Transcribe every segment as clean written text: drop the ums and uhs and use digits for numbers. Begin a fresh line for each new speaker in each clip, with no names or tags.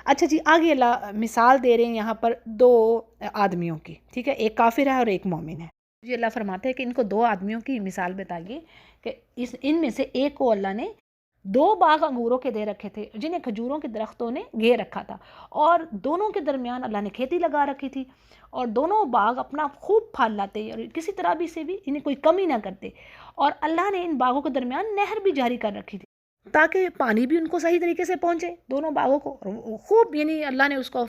اچھا جی، آگے اللہ مثال دے رہے ہیں یہاں پر دو آدمیوں کی، ٹھیک ہے، ایک کافر ہے اور ایک مومن ہے. جی اللہ فرماتے ہیں کہ ان کو دو آدمیوں کی مثال بتائیے کہ ان میں سے ایک کو اللہ نے دو باغ انگوروں کے دے رکھے تھے جنہیں کھجوروں کے درختوں نے گھیر رکھا تھا، اور دونوں کے درمیان اللہ نے کھیتی لگا رکھی تھی، اور دونوں باغ اپنا خوب پھل لاتے اور کسی طرح بھی سے بھی انہیں کوئی کمی نہ کرتے. اور اللہ نے ان باغوں کے درمیان نہر بھی جاری کر رکھی تھی تاکہ پانی بھی ان کو صحیح طریقے سے پہنچے دونوں باغوں کو. خوب یعنی اللہ نے اس کو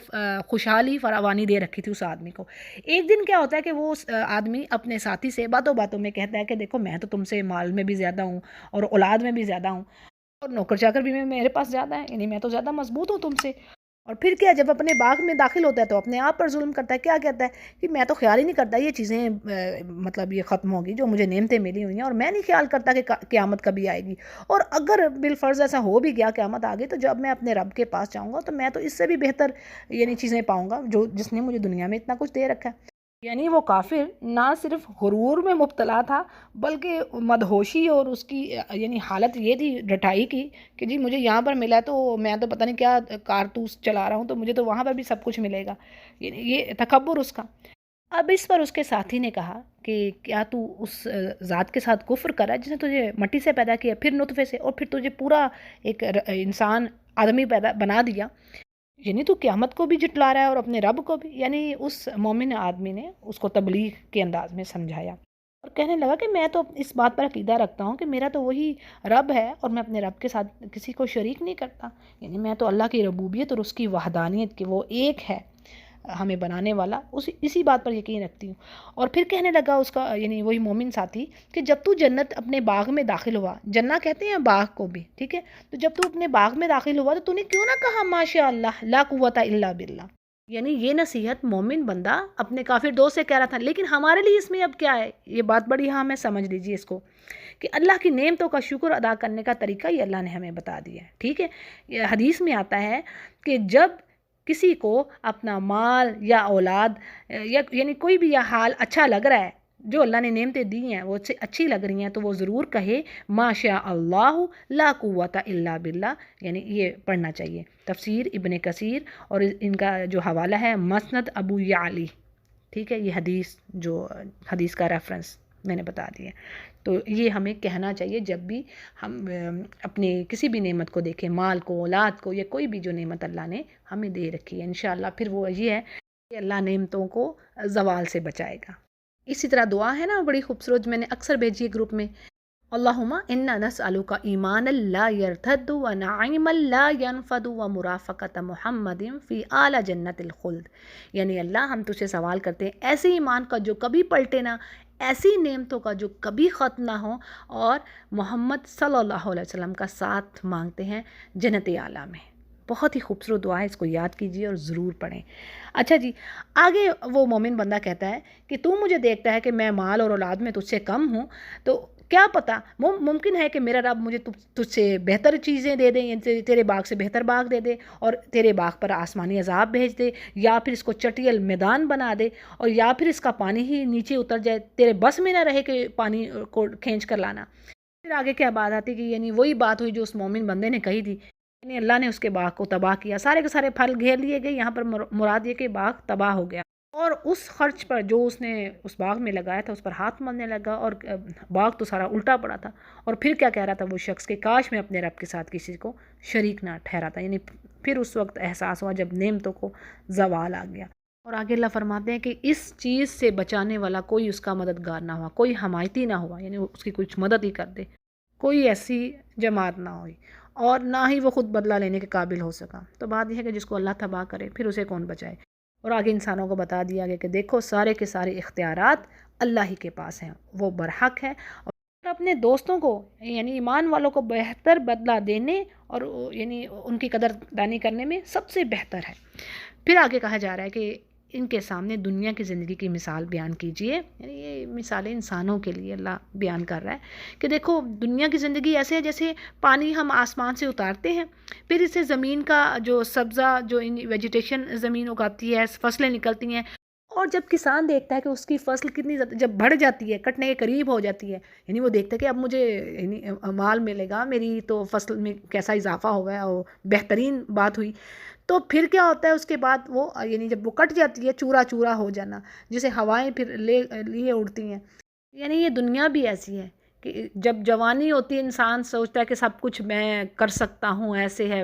خوشحالی فراوانی دے رکھی تھی اس آدمی کو. ایک دن کیا ہوتا ہے کہ وہ آدمی اپنے ساتھی سے باتوں باتوں میں کہتا ہے کہ دیکھو میں تو تم سے مال میں بھی زیادہ ہوں اور اولاد میں بھی زیادہ ہوں اور نوکر چاکر بھی میرے پاس زیادہ ہے، یعنی میں تو زیادہ مضبوط ہوں تم سے. اور پھر کیا، جب اپنے باغ میں داخل ہوتا ہے تو اپنے آپ پر ظلم کرتا ہے. کیا کہتا ہے کہ میں تو خیال ہی نہیں کرتا یہ چیزیں مطلب یہ ختم ہوگی جو مجھے نعمتیں ملی ہوئی ہیں، اور میں نہیں خیال کرتا کہ قیامت کبھی آئے گی. اور اگر بالفرض ایسا ہو بھی گیا قیامت آ گئی تو جب میں اپنے رب کے پاس جاؤں گا تو میں تو اس سے بھی بہتر یعنی چیزیں پاؤں گا جس نے مجھے دنیا میں اتنا کچھ دے رکھا ہے. یعنی وہ کافر نہ صرف غرور میں مبتلا تھا بلکہ مدہوشی اور اس کی یعنی حالت یہ تھی ڈٹائی کی کہ جی مجھے یہاں پر ملا تو میں تو پتہ نہیں کیا کارتوس چلا رہا ہوں تو مجھے تو وہاں پر بھی سب کچھ ملے گا، یعنی یہ تکبر اس کا. اب اس پر اس کے ساتھی نے کہا کہ کیا تو اس ذات کے ساتھ کفر کر رہا ہے جس نے تجھے مٹی سے پیدا کیا، پھر نطفے سے، اور پھر تجھے پورا ایک انسان آدمی پیدا بنا دیا، یعنی تو قیامت کو بھی جھٹلا رہا ہے اور اپنے رب کو بھی. یعنی اس مومن آدمی نے اس کو تبلیغ کے انداز میں سمجھایا اور کہنے لگا کہ میں تو اس بات پر عقیدہ رکھتا ہوں کہ میرا تو وہی رب ہے اور میں اپنے رب کے ساتھ کسی کو شریک نہیں کرتا، یعنی میں تو اللہ کی ربوبیت اور اس کی وحدانیت کہ وہ ایک ہے ہمیں بنانے والا اسی بات پر یقین رکھتی ہوں. اور پھر کہنے لگا اس کا یعنی وہی مومن ساتھی کہ جب تو جنت اپنے باغ میں داخل ہوا، جنہ کہتے ہیں باغ کو بھی، ٹھیک ہے، تو جب تو اپنے باغ میں داخل ہوا تو نے کیوں نہ کہا ماشاء اللہ لا قوت الا باللہ. یعنی یہ نصیحت مومن بندہ اپنے کافر دوست سے کہہ رہا تھا. لیکن ہمارے لیے اس میں اب کیا ہے، یہ بات بڑی ہاں میں سمجھ لیجیے اس کو کہ اللہ کی نعمتوں کا شکر ادا کرنے کا طریقہ یہ اللہ نے ہمیں بتا دیا ہے. ٹھیک ہے، یہ حدیث میں آتا ہے کہ جب کسی کو اپنا مال یا اولاد یا یعنی کوئی بھی یہ حال اچھا لگ رہا ہے، جو اللہ نے نعمتیں دی ہیں وہ اچھی لگ رہی ہیں، تو وہ ضرور کہے ما شاء اللہ لا قوت الا باللہ. یعنی یہ پڑھنا چاہیے. تفسیر ابن کثیر اور ان کا جو حوالہ ہے مسند ابو یعلی. ٹھیک ہے، یہ حدیث کا ریفرنس میں نے بتا دیا. تو یہ ہمیں کہنا چاہیے جب بھی ہم اپنے کسی بھی نعمت کو دیکھیں، مال کو، اولاد کو، یا کوئی بھی جو نعمت اللہ نے ہمیں دے رکھی ہے. انشاءاللہ پھر وہ یہ ہے کہ اللہ نعمتوں کو زوال سے بچائے گا. اسی طرح دعا ہے نا بڑی خوبصورت، میں نے اکثر بھیجی ہے گروپ میں، اللہم انا نسألک ایمانا لا یرتد ونعیما لا ینفد ومرافقت محمد فی اعلی جنت الخلد. یعنی اللہ ہم تجھ سے سوال کرتے ہیں ایسے ایمان کا جو کبھی پلٹے نہ، ایسی نعمتوں کا جو کبھی ختم نہ ہو، اور محمد صلی اللہ علیہ وسلم کا ساتھ مانگتے ہیں جنت اعلیٰ میں. بہت ہی خوبصورت دعا ہے، اس کو یاد کیجیے اور ضرور پڑھیں. اچھا جی، آگے وہ مومن بندہ کہتا ہے کہ تو مجھے دیکھتا ہے کہ میں مال اور اولاد میں تجھ سے کم ہوں، تو کیا پتا ممکن ہے کہ میرا رب مجھے تجھ سے بہتر چیزیں دے دے، یعنی تیرے باغ سے بہتر باغ دے دے، اور تیرے باغ پر آسمانی عذاب بھیج دے، یا پھر اس کو چٹیل میدان بنا دے، اور یا پھر اس کا پانی ہی نیچے اتر جائے، تیرے بس میں نہ رہے کہ پانی کو کھینچ کر لانا. پھر آگے کیا بات آتی کہ یعنی وہی بات ہوئی جو اس مومن بندے نے کہی تھی، یعنی اللہ نے اس کے باغ کو تباہ کیا، سارے کے سارے پھل گھیر لیے گئے. یہاں پر مراد یہ کہ باغ تباہ ہو گیا، اور اس خرچ پر جو اس نے اس باغ میں لگایا تھا اس پر ہاتھ مارنے لگا، اور باغ تو سارا الٹا پڑا تھا. اور پھر کیا کہہ رہا تھا وہ شخص کہ کاش میں اپنے رب کے ساتھ کسی کو شریک نہ ٹھہراتا. یعنی پھر اس وقت احساس ہوا جب نعمتوں کو زوال آ گیا. اور آگے اللہ فرماتے ہیں کہ اس چیز سے بچانے والا کوئی اس کا مددگار نہ ہوا، کوئی حمایتی نہ ہوا، یعنی اس کی کچھ مدد ہی کر دے، کوئی ایسی جماعت نہ ہوئی، اور نہ ہی وہ خود بدلہ لینے کے قابل ہو سکا. تو بات یہ ہے کہ جس کو اللہ تباہ کرے پھر اسے کون بچائے. اور آگے انسانوں کو بتا دیا گیا کہ دیکھو سارے کے سارے اختیارات اللہ ہی کے پاس ہیں، وہ برحق ہے، اور اپنے دوستوں کو یعنی ایمان والوں کو بہتر بدلہ دینے اور یعنی ان کی قدر دانی کرنے میں سب سے بہتر ہے. پھر آگے کہا جا رہا ہے کہ ان کے سامنے دنیا کی زندگی کی مثال بیان کیجئے. یعنی یہ مثالیں انسانوں کے لیے اللہ بیان کر رہا ہے کہ دیکھو دنیا کی زندگی ایسے ہے جیسے پانی ہم آسمان سے اتارتے ہیں، پھر اسے زمین کا جو سبزہ جو ویجیٹیشن زمین اگاتی ہے، فصلیں نکلتی ہیں، اور جب کسان دیکھتا ہے کہ اس کی فصل کتنی جب بڑھ جاتی ہے، کٹنے کے قریب ہو جاتی ہے، یعنی وہ دیکھتا ہے کہ اب مجھے یعنی مال ملے گا، میری تو فصل میں کیسا اضافہ ہو گیا اور بہترین بات ہوئی، تو پھر کیا ہوتا ہے اس کے بعد وہ یعنی جب وہ کٹ جاتی ہے چورا چورا ہو جانا، جسے ہوائیں پھر لیے اڑتی ہیں. یعنی یہ دنیا بھی ایسی ہے کہ جب جوانی ہوتی ہے انسان سوچتا ہے کہ سب کچھ میں کر سکتا ہوں، ایسے ہے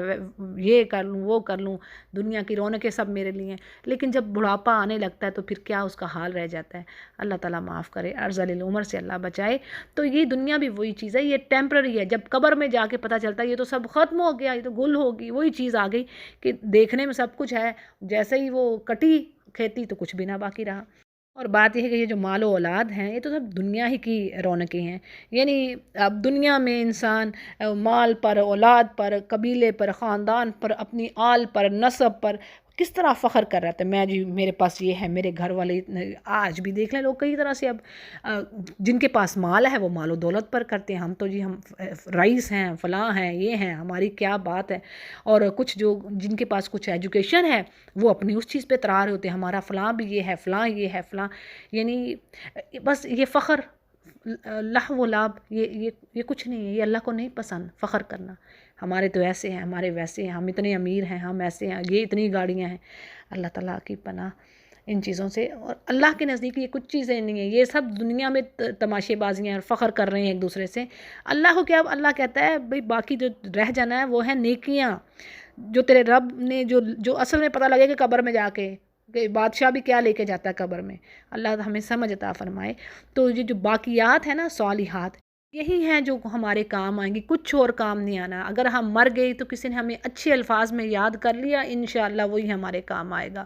یہ کر لوں وہ کر لوں، دنیا کی رونقیں سب میرے لیے ہیں. لیکن جب بڑھاپا آنے لگتا ہے تو پھر کیا اس کا حال رہ جاتا ہے. اللہ تعالیٰ معاف کرے، ارذل العمر سے اللہ بچائے. تو یہ دنیا بھی وہی چیز ہے، یہ ٹیمپرری ہے. جب قبر میں جا کے پتہ چلتا ہے یہ تو سب ختم ہو گیا، یہ تو گل ہوگی، وہی چیز آ گئی کہ دیکھنے میں سب کچھ ہے، جیسے ہی وہ کٹی کھیتی تو کچھ بھی نہ باقی رہا. اور بات یہ ہے کہ یہ جو مال و اولاد ہیں یہ تو سب دنیا ہی کی رونقیں ہیں. یعنی اب دنیا میں انسان مال پر، اولاد پر، قبیلے پر، خاندان پر، اپنی آل پر، نسب پر کس طرح فخر کر رہا تھا. میں جی میرے پاس یہ ہے، میرے گھر والے آج بھی دیکھ لیں لوگ کئی طرح سے اب جن کے پاس مال ہے وہ مال و دولت پر کرتے ہیں. ہم تو جی ہم رئیس ہیں، فلاں ہیں، یہ ہیں، ہماری کیا بات ہے. اور کچھ جو جن کے پاس کچھ ایجوکیشن ہے وہ اپنی اس چیز پہ اترار ہوتے ہیں، ہمارا فلاں بھی یہ ہے، فلاں یہ ہے، فلاں. یعنی بس یہ فخر لہو و لعب یہ کچھ نہیں ہے، یہ اللہ کو نہیں پسند فخر کرنا. ہمارے تو ایسے ہیں، ہمارے ویسے ہیں، ہم اتنے امیر ہیں، ہم ایسے ہیں، یہ اتنی گاڑیاں ہیں. اللہ تعالیٰ کی پناہ ان چیزوں سے. اور اللہ کے نزدیک یہ کچھ چیزیں نہیں ہیں، یہ سب دنیا میں تماشے بازیاں ہیں، فخر کر رہے ہیں ایک دوسرے سے. اللہ کو کیا، اللہ کہتا ہے بھئی باقی جو رہ جانا ہے وہ ہے نیکیاں، جو تیرے رب نے جو اصل میں پتہ لگے کہ قبر میں جا کے کہ بادشاہ بھی کیا لے کے جاتا ہے قبر میں. اللہ ہمیں سمجھ عطا فرمائے. تو یہ جو باقیات ہیں نا صالحات، یہی ہیں جو ہمارے کام آئیں گی، کچھ اور کام نہیں آنا. اگر ہم مر گئی تو کسی نے ہمیں اچھے الفاظ میں یاد کر لیا، انشاءاللہ وہی ہمارے کام آئے گا.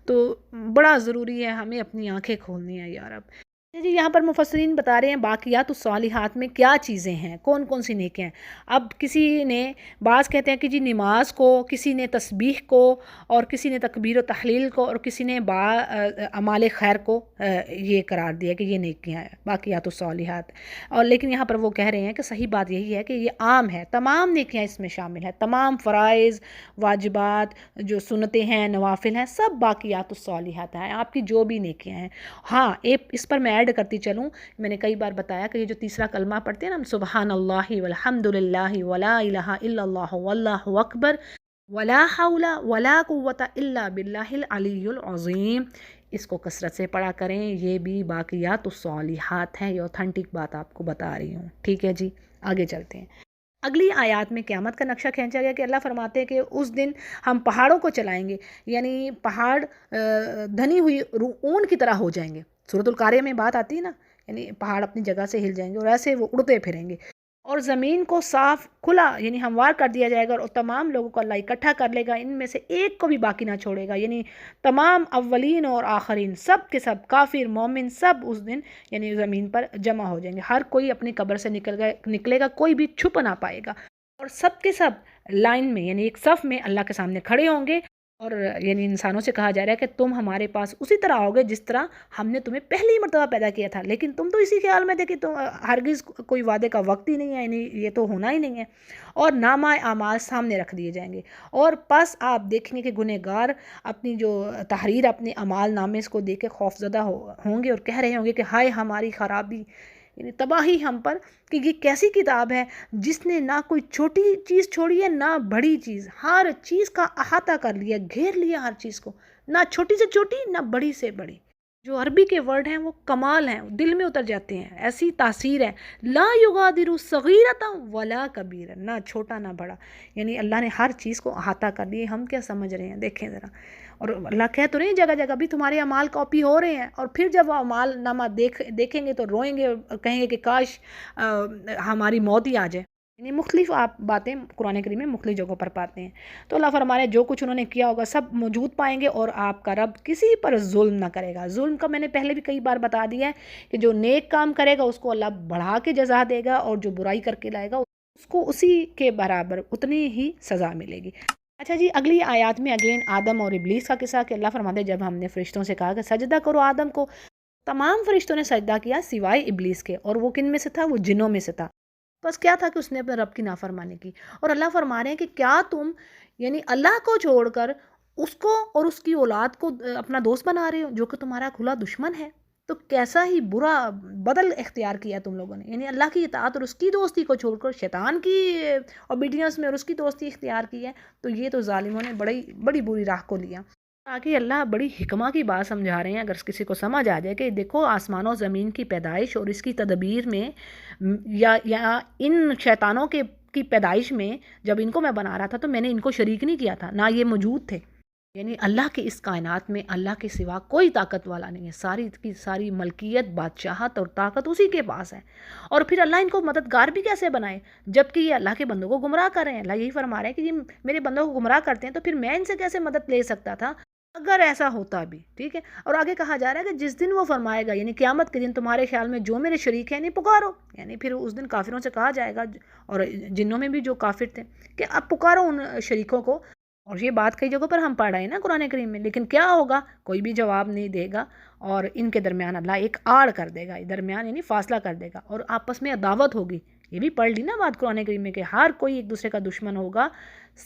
تو بڑا ضروری ہے ہمیں اپنی آنکھیں کھولنی ہیں یا رب. جی یہاں پر مفسرین بتا رہے ہیں باقیات الصالحات میں کیا چیزیں ہیں، کون کون سی نیکیاں ہیں. اب کسی نے، بعض کہتے ہیں کہ جی نماز کو، کسی نے تسبیح کو، اور کسی نے تکبیر و تحلیل کو، اور کسی نے اعمال خیر کو یہ قرار دیا کہ یہ نیکیاں ہیں باقیات الصالحات. اور لیکن یہاں پر وہ کہہ رہے ہیں کہ صحیح بات یہی ہے کہ یہ عام ہے، تمام نیکیاں اس میں شامل ہیں، تمام فرائض، واجبات، جو سنتیں ہیں، نوافل ہیں، سب باقیات الصالحات ہیں، آپ کی جو بھی نیکیاں ہیں. ہاں اس پر میں ایڈ کرتی چلوں، میں نے کئی بار بتایا کہ یہ جو تیسرا کلمہ پڑھتے ہیں نا ہم، سبحان اللہ والحمد للہ ولا الہ الا اللہ واللہ اکبر ولا حول ولا قوت الا باللہ العلی العظیم، اس کو کثرت سے پڑھا کریں. یہ بھی باقیات الصالحات ہیں، یہ اوتھینٹک بات آپ کو بتا رہی ہوں. ٹھیک ہے جی، آگے چلتے ہیں. اگلی آیات میں قیامت کا نقشہ کھینچا گیا کہ اللہ فرماتے ہیں کہ اس دن ہم پہاڑوں کو چلائیں گے، یعنی پہاڑ دھنی ہوئی اون کی طرح ہو جائیں گے. سورۃ القاریہ میں بات آتی ہے نا، یعنی پہاڑ اپنی جگہ سے ہل جائیں گے اور ایسے وہ اڑتے پھریں گے. اور زمین کو صاف کھلا یعنی ہموار کر دیا جائے گا، اور تمام لوگوں کو اللہ اکٹھا کر لے گا، ان میں سے ایک کو بھی باقی نہ چھوڑے گا. یعنی تمام اولین اور آخرین سب کے سب، کافر مومن سب اس دن یعنی زمین پر جمع ہو جائیں گے. ہر کوئی اپنی قبر سے نکلے گا، کوئی بھی چھپ نہ پائے گا. اور سب کے سب لائن میں یعنی ایک صف میں اللہ کے سامنے کھڑے ہوں گے. اور یعنی انسانوں سے کہا جا رہا ہے کہ تم ہمارے پاس اسی طرح آؤ گے جس طرح ہم نے تمہیں پہلی مرتبہ پیدا کیا تھا، لیکن تم تو اسی خیال میں تھے کہ تم ہرگز کوئی وعدے کا وقت ہی نہیں ہے، یعنی یہ تو ہونا ہی نہیں ہے. اور نامہ اعمال سامنے رکھ دیے جائیں گے، اور پس آپ دیکھیں گے کہ گنہگار اپنی جو تحریر، اپنے اعمال نامے اس کو دیکھ کے خوف زدہ ہوں گے اور کہہ رہے ہوں گے کہ ہائے ہماری خرابی، یعنی تباہی ہم پر، کہ یہ کیسی کتاب ہے جس نے نہ کوئی چھوٹی چیز چھوڑی ہے نہ بڑی چیز، ہر چیز کا احاطہ کر لیا، گھیر لیا ہر چیز کو، نہ چھوٹی سے چھوٹی نہ بڑی سے بڑی. جو عربی کے ورڈ ہیں وہ کمال ہیں، دل میں اتر جاتے ہیں، ایسی تاثیر ہے. لا یغادر صغیرۃ ولا کبیرہ، نہ چھوٹا نہ بڑا، یعنی اللہ نے ہر چیز کو احاطہ کر لیے. ہم کیا سمجھ رہے ہیں، دیکھیں ذرا. اور اللہ کہہ تو رہے ہیں جگہ جگہ بھی تمہارے اعمال کاپی ہو رہے ہیں، اور پھر جب وہ اعمال نامہ دیکھیں گے تو روئیں گے اور کہیں گے کہ کاش ہماری موت ہی آ جائے. یعنی مختلف آپ باتیں قرآن کریم میں مختلف جگہوں پر پاتے ہیں. تو اللہ فرما رہے ہیں جو کچھ انہوں نے کیا ہوگا سب موجود پائیں گے، اور آپ کا رب کسی پر ظلم نہ کرے گا. ظلم کا میں نے پہلے بھی کئی بار بتا دیا ہے کہ جو نیک کام کرے گا اس کو اللہ بڑھا کے جزا دے گا، اور جو برائی کر کے لائے گا اس کو اسی کے برابر اتنی ہی سزا ملے گی. اچھا جی، اگلی آیات میں اگین آدم اور ابلیس کا قصہ کہ اللہ فرماتے ہیں جب ہم نے فرشتوں سے کہا کہ سجدہ کرو آدم کو، تمام فرشتوں نے سجدہ کیا سوائے ابلیس کے. اور وہ کن میں سے تھا؟ وہ جنوں میں سے تھا. بس کیا تھا کہ اس نے اپنے رب کی نافرمانی کی. اور اللہ فرما رہے ہیں کہ کیا تم یعنی اللہ کو چھوڑ کر اس کو اور اس کی اولاد کو اپنا دوست بنا رہے ہو جو کہ تمہارا کھلا دشمن ہے. تو کیسا ہی برا بدل اختیار کیا تم لوگوں نے، یعنی اللہ کی اطاعت اور اس کی دوستی کو چھوڑ کر شیطان کی اوبیڈینس میں اور اس کی دوستی اختیار کی ہے، تو یہ تو ظالموں نے بڑی بری راہ کو لیا۔ آگے اللہ بڑی حکمہ کی بات سمجھا رہے ہیں، اگر کسی کو سمجھ آ جائے کہ دیکھو آسمان و زمین کی پیدائش اور اس کی تدبیر میں یا ان شیطانوں کی پیدائش میں جب ان کو میں بنا رہا تھا تو میں نے ان کو شریک نہیں کیا تھا، نہ یہ موجود تھے، یعنی اللہ کے اس کائنات میں اللہ کے سوا کوئی طاقت والا نہیں ہے، ساری کی ساری ملکیت، بادشاہت اور طاقت اسی کے پاس ہے، اور پھر اللہ ان کو مددگار بھی کیسے بنائے جبکہ یہ اللہ کے بندوں کو گمراہ کر رہے ہیں۔ اللہ یہی فرما رہے ہیں کہ یہ میرے بندوں کو گمراہ کرتے ہیں، تو پھر میں ان سے کیسے مدد لے سکتا تھا اگر ایسا ہوتا بھی، ٹھیک ہے۔ اور آگے کہا جا رہا ہے کہ جس دن وہ فرمائے گا، یعنی قیامت کے دن، تمہارے خیال میں جو میرے شریک ہیں نہیں پکارو، یعنی پھر اس دن کافروں سے کہا جائے گا، اور جنوں میں بھی جو کافر تھے، کہ اب پکارو ان شریکوں کو، اور یہ بات کئی جگہوں پر ہم پڑھ رہے ہیں نا قرآن کریم میں، لیکن کیا ہوگا؟ کوئی بھی جواب نہیں دے گا، اور ان کے درمیان اللہ ایک آڑ کر دے گا، درمیان یعنی فاصلہ کر دے گا، اور آپس میں عداوت ہوگی۔ یہ بھی پڑھ لی نا بات قرآن کریم میں کہ ہر کوئی ایک دوسرے کا دشمن ہوگا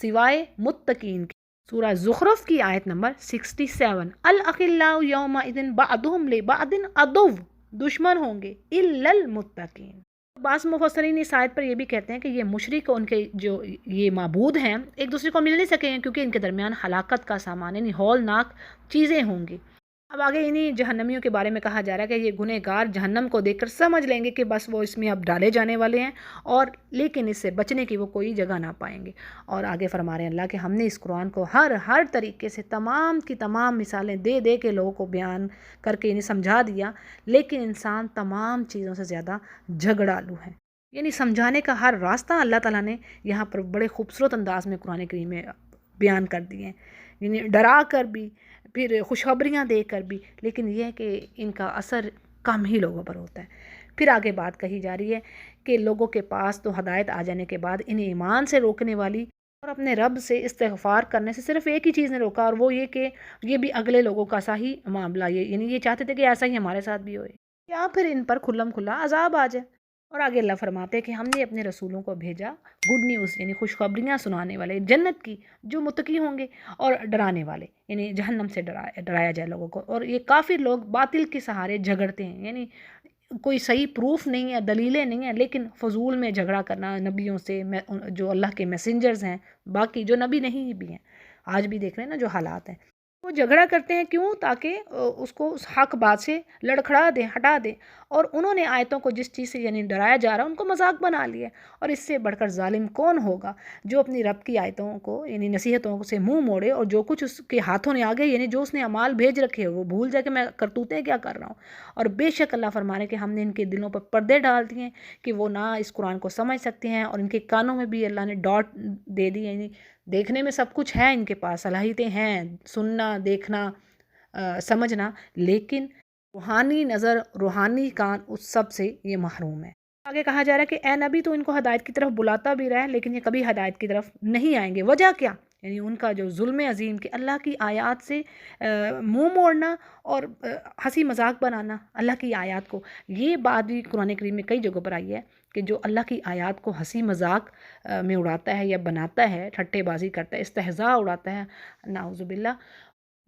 سوائے متقین کے۔ سورہ زخرف کی آیت نمبر 67، الاخلاء یومئذ بعضهم لبعض عدو، دشمن ہوں گے الا المتقین۔ بعض مفسرین اس آیت پر یہ بھی کہتے ہیں کہ یہ مشرک اور ان کے جو یہ معبود ہیں ایک دوسرے کو مل نہیں سکیں گے، کیونکہ ان کے درمیان ہلاکت کا سامان یعنی ہولناک چیزیں ہوں گی۔ اب آگے انہی جہنمیوں کے بارے میں کہا جا رہا ہے کہ یہ گنہگار جہنم کو دیکھ کر سمجھ لیں گے کہ بس وہ اس میں اب ڈالے جانے والے ہیں، اور لیکن اس سے بچنے کی وہ کوئی جگہ نہ پائیں گے۔ اور آگے فرما رہے ہیں اللہ کہ ہم نے اس قرآن کو ہر طریقے سے تمام کی تمام مثالیں دے کے لوگوں کو بیان کر کے انہیں سمجھا دیا، لیکن انسان تمام چیزوں سے زیادہ جھگڑالو ہے، یعنی سمجھانے کا ہر راستہ اللہ تعالیٰ نے یہاں پر بڑے خوبصورت انداز میں قرآن کریم میں بیان کر دیے ہیں، یعنی ڈرا کر بھی، پھر خوشخبریاں دے کر بھی، لیکن یہ ہے کہ ان کا اثر کم ہی لوگوں پر ہوتا ہے۔ پھر آگے بات کہی جا رہی ہے کہ لوگوں کے پاس تو ہدایت آ جانے کے بعد انہیں ایمان سے روکنے والی اور اپنے رب سے استغفار کرنے سے صرف ایک ہی چیز نے روکا، اور وہ یہ کہ یہ بھی اگلے لوگوں کا سا ہی معاملہ، یعنی یہ چاہتے تھے کہ ایسا ہی ہمارے ساتھ بھی ہوئے، یا پھر ان پر کھلم کھلا عذاب آ جائے۔ اور آگے اللہ فرماتے ہیں کہ ہم نے اپنے رسولوں کو بھیجا گڈ نیوز یعنی خوشخبریاں سنانے والے، جنت کی جو متقی ہوں گے، اور ڈرانے والے یعنی جہنم سے ڈرایا جائے لوگوں کو۔ اور یہ کافر لوگ باطل کے سہارے جھگڑتے ہیں، یعنی کوئی صحیح پروف نہیں ہے، دلیلیں نہیں ہیں، لیکن فضول میں جھگڑا کرنا نبیوں سے، جو اللہ کے میسنجرز ہیں، باقی جو نبی نہیں بھی ہیں، آج بھی دیکھ رہے ہیں نا جو حالات ہیں، وہ جھگڑا کرتے ہیں کیوں؟ تاکہ اس کو اس حق بات سے لڑکھڑا دیں، ہٹا دیں، اور انہوں نے آیتوں کو جس چیز سے یعنی ڈرایا جا رہا ہے ان کو مذاق بنا لیا، اور اس سے بڑھ کر ظالم کون ہوگا جو اپنی رب کی آیتوں کو یعنی نصیحتوں سے منہ موڑے، اور جو کچھ اس کے ہاتھوں نے آگے یعنی جو اس نے اعمال بھیج رکھے وہ بھول جائے کہ میں کرتوتیں کیا کر رہا ہوں۔ اور بے شک اللہ فرما رہے کہ ہم نے ان کے دلوں پر پردے ڈال دیے کہ وہ نہ اس قرآن کو سمجھ سکتے ہیں، اور ان کے کانوں میں بھی اللہ نے ڈاٹ دے دی، یعنی دیکھنے میں سب کچھ ہے، ان کے پاس صلاحیتیں ہیں، سننا، دیکھنا، سمجھنا، لیکن روحانی نظر، روحانی کان اس سب سے یہ محروم ہے۔ آگے کہا جا رہا ہے کہ اے نبی تو ان کو ہدایت کی طرف بلاتا بھی رہا ہے، لیکن یہ کبھی ہدایت کی طرف نہیں آئیں گے۔ وجہ کیا؟ یعنی ان کا جو ظلم عظیم کہ اللہ کی آیات سے منہ موڑنا اور ہنسی مذاق بنانا اللہ کی آیات کو، یہ بات بھی قرآن کریم میں کئی جگہوں پر آئی ہے کہ جو اللہ کی آیات کو ہنسی مذاق میں اڑاتا ہے یا بناتا ہے، ٹھٹے بازی کرتا ہے، استہزاء اڑاتا ہے، نعوذ باللہ،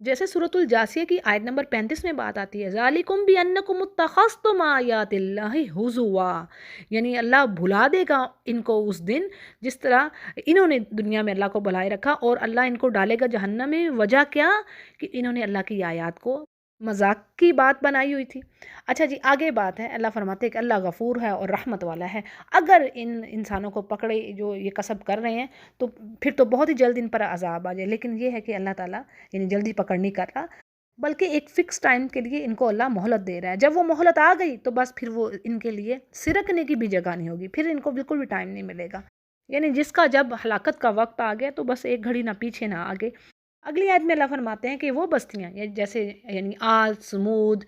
جیسے سورۃ الجاثیہ کی آیت نمبر 35 میں بات آتی ہے، ذالکم بانکم اتخذتم آیات اللہ ہزوا، یعنی اللہ بھلا دے گا ان کو اس دن جس طرح انہوں نے دنیا میں اللہ کو بھلائے رکھا، اور اللہ ان کو ڈالے گا جہنم میں۔ وجہ کیا؟ کہ انہوں نے اللہ کی آیات کو مذاق کی بات بنائی ہوئی تھی۔ اچھا جی، آگے بات ہے، اللہ فرماتے ہیں کہ اللہ غفور ہے اور رحمت والا ہے۔ اگر ان انسانوں کو پکڑے جو یہ کسب کر رہے ہیں تو پھر تو بہت ہی جلد ان پر عذاب آ جائے، لیکن یہ ہے کہ اللہ تعالیٰ یعنی جلدی پکڑ نہیں کر رہا، بلکہ ایک فکس ٹائم کے لیے ان کو اللہ مہلت دے رہا ہے۔ جب وہ مہلت آ گئی تو بس پھر وہ ان کے لیے سرکنے کی بھی جگہ نہیں ہوگی، پھر ان کو بالکل بھی ٹائم نہیں ملے گا، یعنی جس کا جب ہلاکت کا وقت آ گیا تو بس ایک گھڑی نہ پیچھے نہ آگے۔ اگلی آیت میں اللہ فرماتے ہیں کہ وہ بستیاں جیسے یعنی عاد، سمود،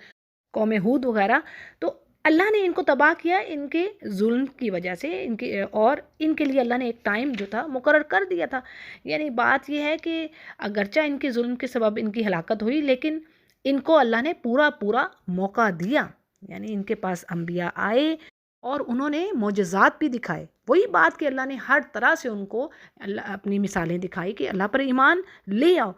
قوم ہود وغیرہ، تو اللہ نے ان کو تباہ کیا ان کے ظلم کی وجہ سے، ان کے، اور ان کے لیے اللہ نے ایک ٹائم جو تھا مقرر کر دیا تھا۔ یعنی بات یہ ہے کہ اگرچہ ان کے ظلم کے سبب ان کی ہلاکت ہوئی، لیکن ان کو اللہ نے پورا موقع دیا، یعنی ان کے پاس انبیاء آئے اور انہوں نے معجزات بھی دکھائے۔ وہی بات کہ اللہ نے ہر طرح سے ان کو اپنی مثالیں دکھائی کہ اللہ پر ایمان لے آؤ،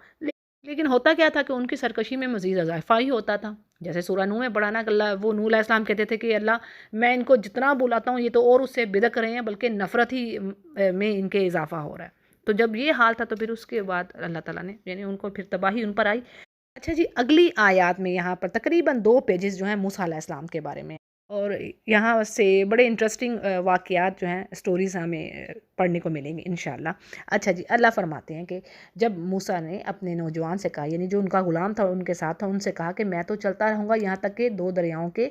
لیکن ہوتا کیا تھا کہ ان کی سرکشی میں مزید اضافہ ہی ہوتا تھا. جیسے سورہ نوح میں پڑھا نا کہ اللہ وہ نوح علیہ السلام کہتے تھے کہ اللہ میں ان کو جتنا بلاتا ہوں یہ تو اور اس سے بدک رہے ہیں، بلکہ نفرت ہی میں ان کے اضافہ ہو رہا ہے. تو جب یہ حال تھا تو پھر اس کے بعد اللہ تعالیٰ نے یعنی ان کو پھر تباہی ان پر آئی. اچھا جی، اگلی آیات میں یہاں پر تقریباً 2 پیجز جو ہیں موسیٰ علیہ السلام کے بارے میں، اور یہاں سے بڑے انٹرسٹنگ واقعات جو ہیں اسٹوریز ہمیں پڑھنے کو ملیں گے انشاءاللہ. اچھا جی، اللہ فرماتے ہیں کہ جب موسیٰ نے اپنے نوجوان سے کہا، یعنی جو ان کا غلام تھا ان کے ساتھ تھا، ان سے کہا کہ میں تو چلتا رہوں گا یہاں تک کہ 2 دریاؤں کے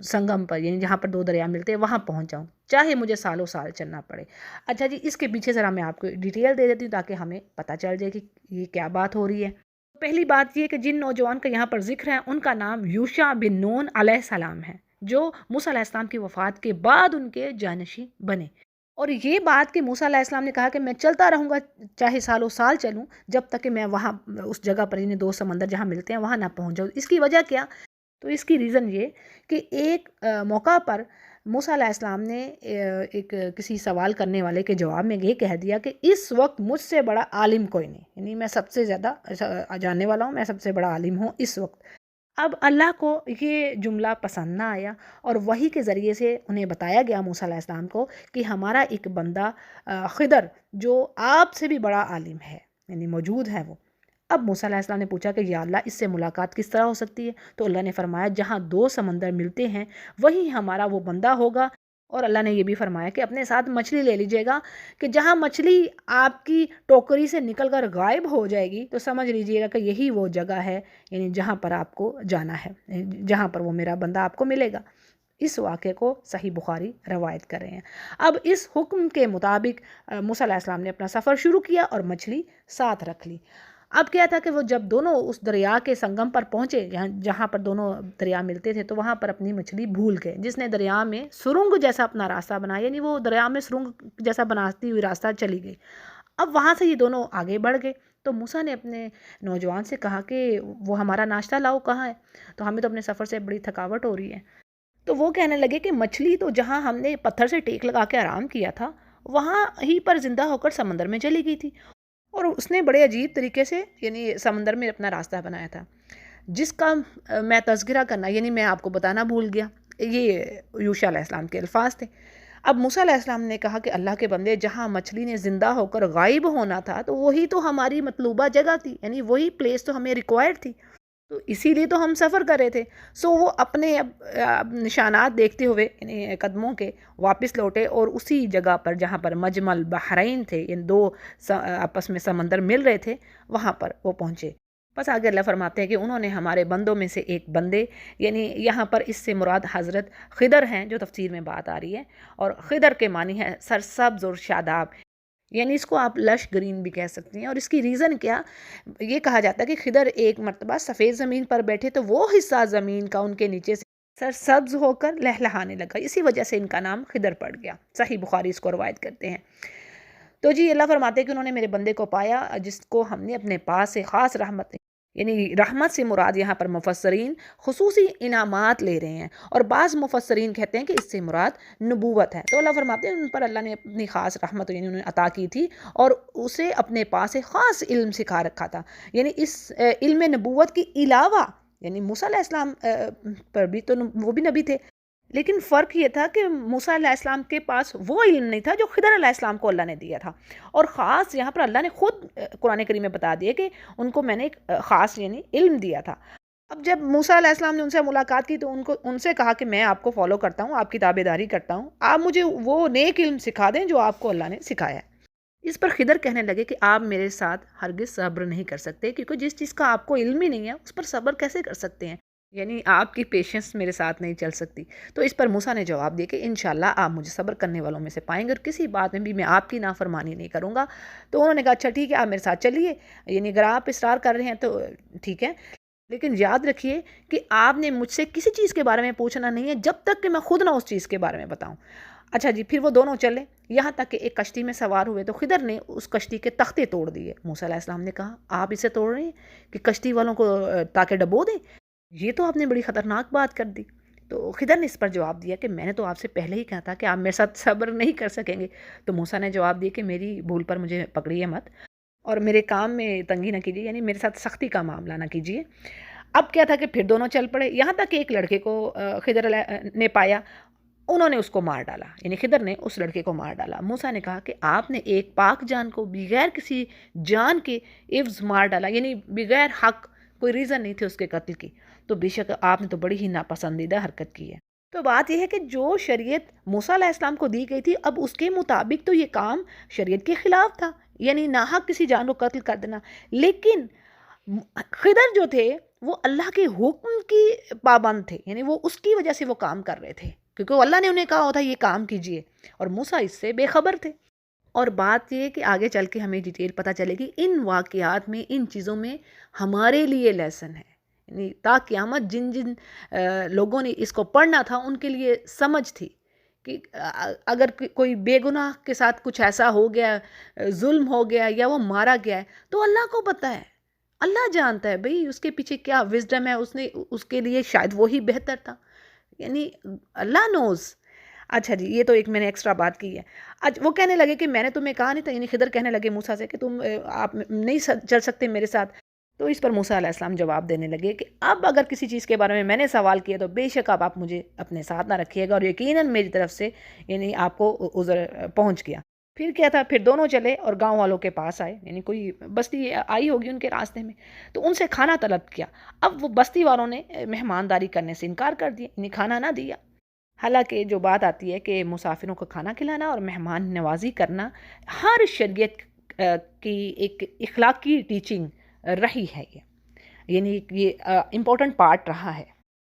سنگم پر، یعنی جہاں پر 2 دریا ملتے ہیں وہاں پہنچ جاؤں، چاہے مجھے سالوں سال چلنا پڑے. اچھا جی، اس کے پیچھے ذرا میں آپ کو ڈیٹیل دے دیتی ہوں تاکہ ہمیں پتہ چل جائے کہ یہ کیا بات ہو رہی ہے. پہلی بات یہ کہ جن نوجوان کا یہاں پر ذکر ہے ان کا نام یوشع بن نون علیہ السلام ہے، جو موسیٰ علیہ السلام کی وفات کے بعد ان کے جانشین بنے. اور یہ بات کہ موسیٰ علیہ السلام نے کہا کہ میں چلتا رہوں گا چاہے سالوں سال چلوں جب تک کہ میں وہاں اس جگہ پر یعنی 2 سمندر جہاں ملتے ہیں وہاں نہ پہنچ جاؤں. اس کی وجہ کیا؟ تو اس کی ریزن یہ کہ ایک موقع پر موسیٰ علیہ السلام نے ایک کسی سوال کرنے والے کے جواب میں یہ کہہ دیا کہ اس وقت مجھ سے بڑا عالم کوئی نہیں، یعنی میں سب سے زیادہ جاننے والا ہوں، میں سب سے بڑا عالم ہوں اس وقت. اب اللہ کو یہ جملہ پسند نہ آیا اور وحی کے ذریعے سے انہیں بتایا گیا موسیٰ علیہ السلام کو کہ ہمارا ایک بندہ خضر جو آپ سے بھی بڑا عالم ہے یعنی موجود ہے وہ. اب موسیٰ علیہ السلام نے پوچھا کہ یا اللہ اس سے ملاقات کس طرح ہو سکتی ہے؟ تو اللہ نے فرمایا جہاں 2 سمندر ملتے ہیں وہی ہمارا وہ بندہ ہوگا. اور اللہ نے یہ بھی فرمایا کہ اپنے ساتھ مچھلی لے لیجئے گا کہ جہاں مچھلی آپ کی ٹوکری سے نکل کر غائب ہو جائے گی تو سمجھ لیجئے گا کہ یہی وہ جگہ ہے یعنی جہاں پر آپ کو جانا ہے، جہاں پر وہ میرا بندہ آپ کو ملے گا. اس واقعے کو صحیح بخاری روایت کر رہے ہیں. اب اس حکم کے مطابق موسیٰ علیہ السلام نے اپنا سفر شروع کیا اور مچھلی ساتھ رکھ لی. اب کیا تھا کہ وہ جب دونوں اس دریا کے سنگم پر پہنچے جہاں پر دونوں دریا ملتے تھے تو وہاں پر اپنی مچھلی بھول گئے. جس نے دریا میں سرنگ جیسا اپنا راستہ بنایا یعنی وہ دریا میں سرنگ جیسا بناتی ہوئی راستہ چلی گئی. اب وہاں سے یہ دونوں آگے بڑھ گئے تو موسیٰ نے اپنے نوجوان سے کہا کہ وہ ہمارا ناشتہ لاؤ کہاں ہے؟ تو ہمیں تو اپنے سفر سے بڑی تھکاوٹ ہو رہی ہے. تو وہ کہنے لگے کہ مچھلی تو جہاں ہم نے پتھر سے ٹیک لگا کے آرام کیا تھا وہاں ہی پر زندہ ہو کر سمندر میں چلی گئی تھی، اور اس نے بڑے عجیب طریقے سے یعنی سمندر میں اپنا راستہ بنایا تھا جس کا میں تذکرہ کرنا یعنی میں آپ کو بتانا بھول گیا. یہ یوشع علیہ السلام کے الفاظ تھے. اب موسیٰ علیہ السلام نے کہا کہ اللہ کے بندے جہاں مچھلی نے زندہ ہو کر غائب ہونا تھا تو وہی تو ہماری مطلوبہ جگہ تھی، یعنی وہی پلیس تو ہمیں ریکوائرڈ تھی، تو اسی لیے تو ہم سفر کر رہے تھے. سو وہ اپنے اب نشانات دیکھتے ہوئے یعنی قدموں کے واپس لوٹے اور اسی جگہ پر جہاں پر مجمل بحرین تھے یعنی 2 آپس میں سمندر مل رہے تھے وہاں پر وہ پہنچے. بس آگے اللہ فرماتے ہیں کہ انہوں نے ہمارے بندوں میں سے ایک بندے یعنی یہاں پر اس سے مراد حضرت خضر ہیں جو تفسیر میں بات آ رہی ہے، اور خضر کے معنی ہے سرسبز اور شاداب، یعنی اس کو آپ لش گرین بھی کہہ سکتے ہیں. اور اس کی ریزن کیا؟ یہ کہا جاتا ہے کہ خضر ایک مرتبہ سفید زمین پر بیٹھے تو وہ حصہ زمین کا ان کے نیچے سے سرسبز ہو کر لہلہانے لگا، اسی وجہ سے ان کا نام خضر پڑ گیا. صحیح بخاری اس کو روایت کرتے ہیں. تو جی اللہ فرماتے ہیں کہ انہوں نے میرے بندے کو پایا جس کو ہم نے اپنے پاس سے خاص رحمت یعنی رحمت سے مراد یہاں پر مفسرین خصوصی انعامات لے رہے ہیں، اور بعض مفسرین کہتے ہیں کہ اس سے مراد نبوت ہے. تو اللہ فرماتے ہیں ان پر اللہ نے اپنی خاص رحمت یعنی انہیں عطا کی تھی اور اسے اپنے پاس سے خاص علم سکھا رکھا تھا. یعنی اس علم نبوت کے علاوہ یعنی موسیٰ علیہ السلام پر بھی تو وہ بھی نبی تھے، لیکن فرق یہ تھا کہ موسیٰ علیہ السلام کے پاس وہ علم نہیں تھا جو خضر علیہ السلام کو اللہ نے دیا تھا. اور خاص یہاں پر اللہ نے خود قرآن کریم میں بتا دیا کہ ان کو میں نے ایک خاص یعنی علم دیا تھا. اب جب موسیٰ علیہ السلام نے ان سے ملاقات کی تو ان سے کہا کہ میں آپ کو فالو کرتا ہوں، آپ کی تابعداری کرتا ہوں، آپ مجھے وہ نیک علم سکھا دیں جو آپ کو اللہ نے سکھایا ہے. اس پر خضر کہنے لگے کہ آپ میرے ساتھ ہرگز صبر نہیں کر سکتے، کیونکہ جس چیز کا آپ کو علم ہی نہیں ہے اس پر صبر کیسے کر سکتے ہیں؟ یعنی آپ کی پیشنس میرے ساتھ نہیں چل سکتی. تو اس پر موسیٰ نے جواب دیا کہ انشاءاللہ آپ مجھے صبر کرنے والوں میں سے پائیں گے اور کسی بات میں بھی میں آپ کی نافرمانی نہیں کروں گا. تو انہوں نے کہا اچھا ٹھیک ہے آپ میرے ساتھ چلیے، یعنی اگر آپ اصرار کر رہے ہیں تو ٹھیک ہے، لیکن یاد رکھیے کہ آپ نے مجھ سے کسی چیز کے بارے میں پوچھنا نہیں ہے جب تک کہ میں خود نہ اس چیز کے بارے میں بتاؤں. اچھا جی، پھر وہ دونوں چلے یہاں تک کہ ایک کشتی میں سوار ہوئے تو خضر نے اس کشتی کے تختے توڑ دیے. موسیٰ علیہ السلام نے کہا آپ اسے توڑ رہے ہیں کہ کشتی والوں کو تاکہ ڈبو دیں؟ یہ تو آپ نے بڑی خطرناک بات کر دی. تو خضر نے اس پر جواب دیا کہ میں نے تو آپ سے پہلے ہی کہا تھا کہ آپ میرے ساتھ صبر نہیں کر سکیں گے. تو موسیٰ نے جواب دیا کہ میری بھول پر مجھے پکڑیے مت، اور میرے کام میں تنگی نہ کیجیے، یعنی میرے ساتھ سختی کا معاملہ نہ کیجیے۔ اب کیا تھا کہ پھر دونوں چل پڑے، یہاں تک کہ ایک لڑکے کو خضر نے پایا، انہوں نے اس کو مار ڈالا، یعنی خضر نے اس لڑکے کو مار ڈالا۔ موسیٰ نے کہا کہ آپ نے ایک پاک جان کو بغیر کسی جان کے عوض مار ڈالا، یعنی بغیر حق، کوئی ریزن نہیں تھے اس کے قتل کی، تو بے شک آپ نے تو بڑی ہی ناپسندیدہ حرکت کی ہے۔ تو بات یہ ہے کہ جو شریعت موسیٰ علیہ السلام کو دی گئی تھی، اب اس کے مطابق تو یہ کام شریعت کے خلاف تھا، یعنی ناحق کسی جان کو قتل کر دینا، لیکن خضر جو تھے وہ اللہ کے حکم کی پابند تھے، یعنی وہ اس کی وجہ سے وہ کام کر رہے تھے، کیونکہ اللہ نے انہیں کہا ہوتا یہ کام کیجئے، اور موسیٰ اس سے بے خبر تھے۔ اور بات یہ کہ آگے چل کے ہمیں ڈیٹیل پتہ چلے گی، ان واقعات میں، ان چیزوں میں ہمارے لیے لیسن ہے، یعنی تا قیامت جن جن لوگوں نے اس کو پڑھنا تھا ان کے لیے سمجھ تھی کہ اگر کوئی بے گناہ کے ساتھ کچھ ایسا ہو گیا، ظلم ہو گیا یا وہ مارا گیا ہے، تو اللہ کو پتہ ہے، اللہ جانتا ہے بھئی اس کے پیچھے کیا وزڈم ہے، اس کے لیے شاید وہی بہتر تھا، یعنی اللہ نوز۔ اچھا جی، یہ تو ایک میں نے ایکسٹرا بات کی ہے۔ وہ کہنے لگے کہ میں نے تمہیں کہا نہیں تھا، یعنی خضر کہنے لگے موسیٰ سے کہ آپ نہیں چل سکتے میرے ساتھ۔ تو اس پر موسیٰ علیہ السلام جواب دینے لگے کہ اب اگر کسی چیز کے بارے میں نے سوال کیا تو بے شک اب آپ مجھے اپنے ساتھ نہ رکھیے گا، اور یقیناً میری طرف سے یعنی آپ کو عذر پہنچ گیا۔ پھر کیا تھا، پھر دونوں چلے اور گاؤں والوں کے پاس آئے، یعنی کوئی بستی آئی ہوگی ان کے راستے میں، تو ان سے کھانا طلب کیا۔ اب وہ بستی والوں نے مہمانداری کرنے سے انکار کر دیا، یعنی کھانا نہ دیا۔ حالانکہ جو بات آتی ہے کہ مسافروں کو کھانا کھلانا اور مہمان نوازی کرنا ہر شریعت کی ایک اخلاقی ٹیچنگ رہی ہے، یعنی یہ امپورٹنٹ پارٹ رہا ہے۔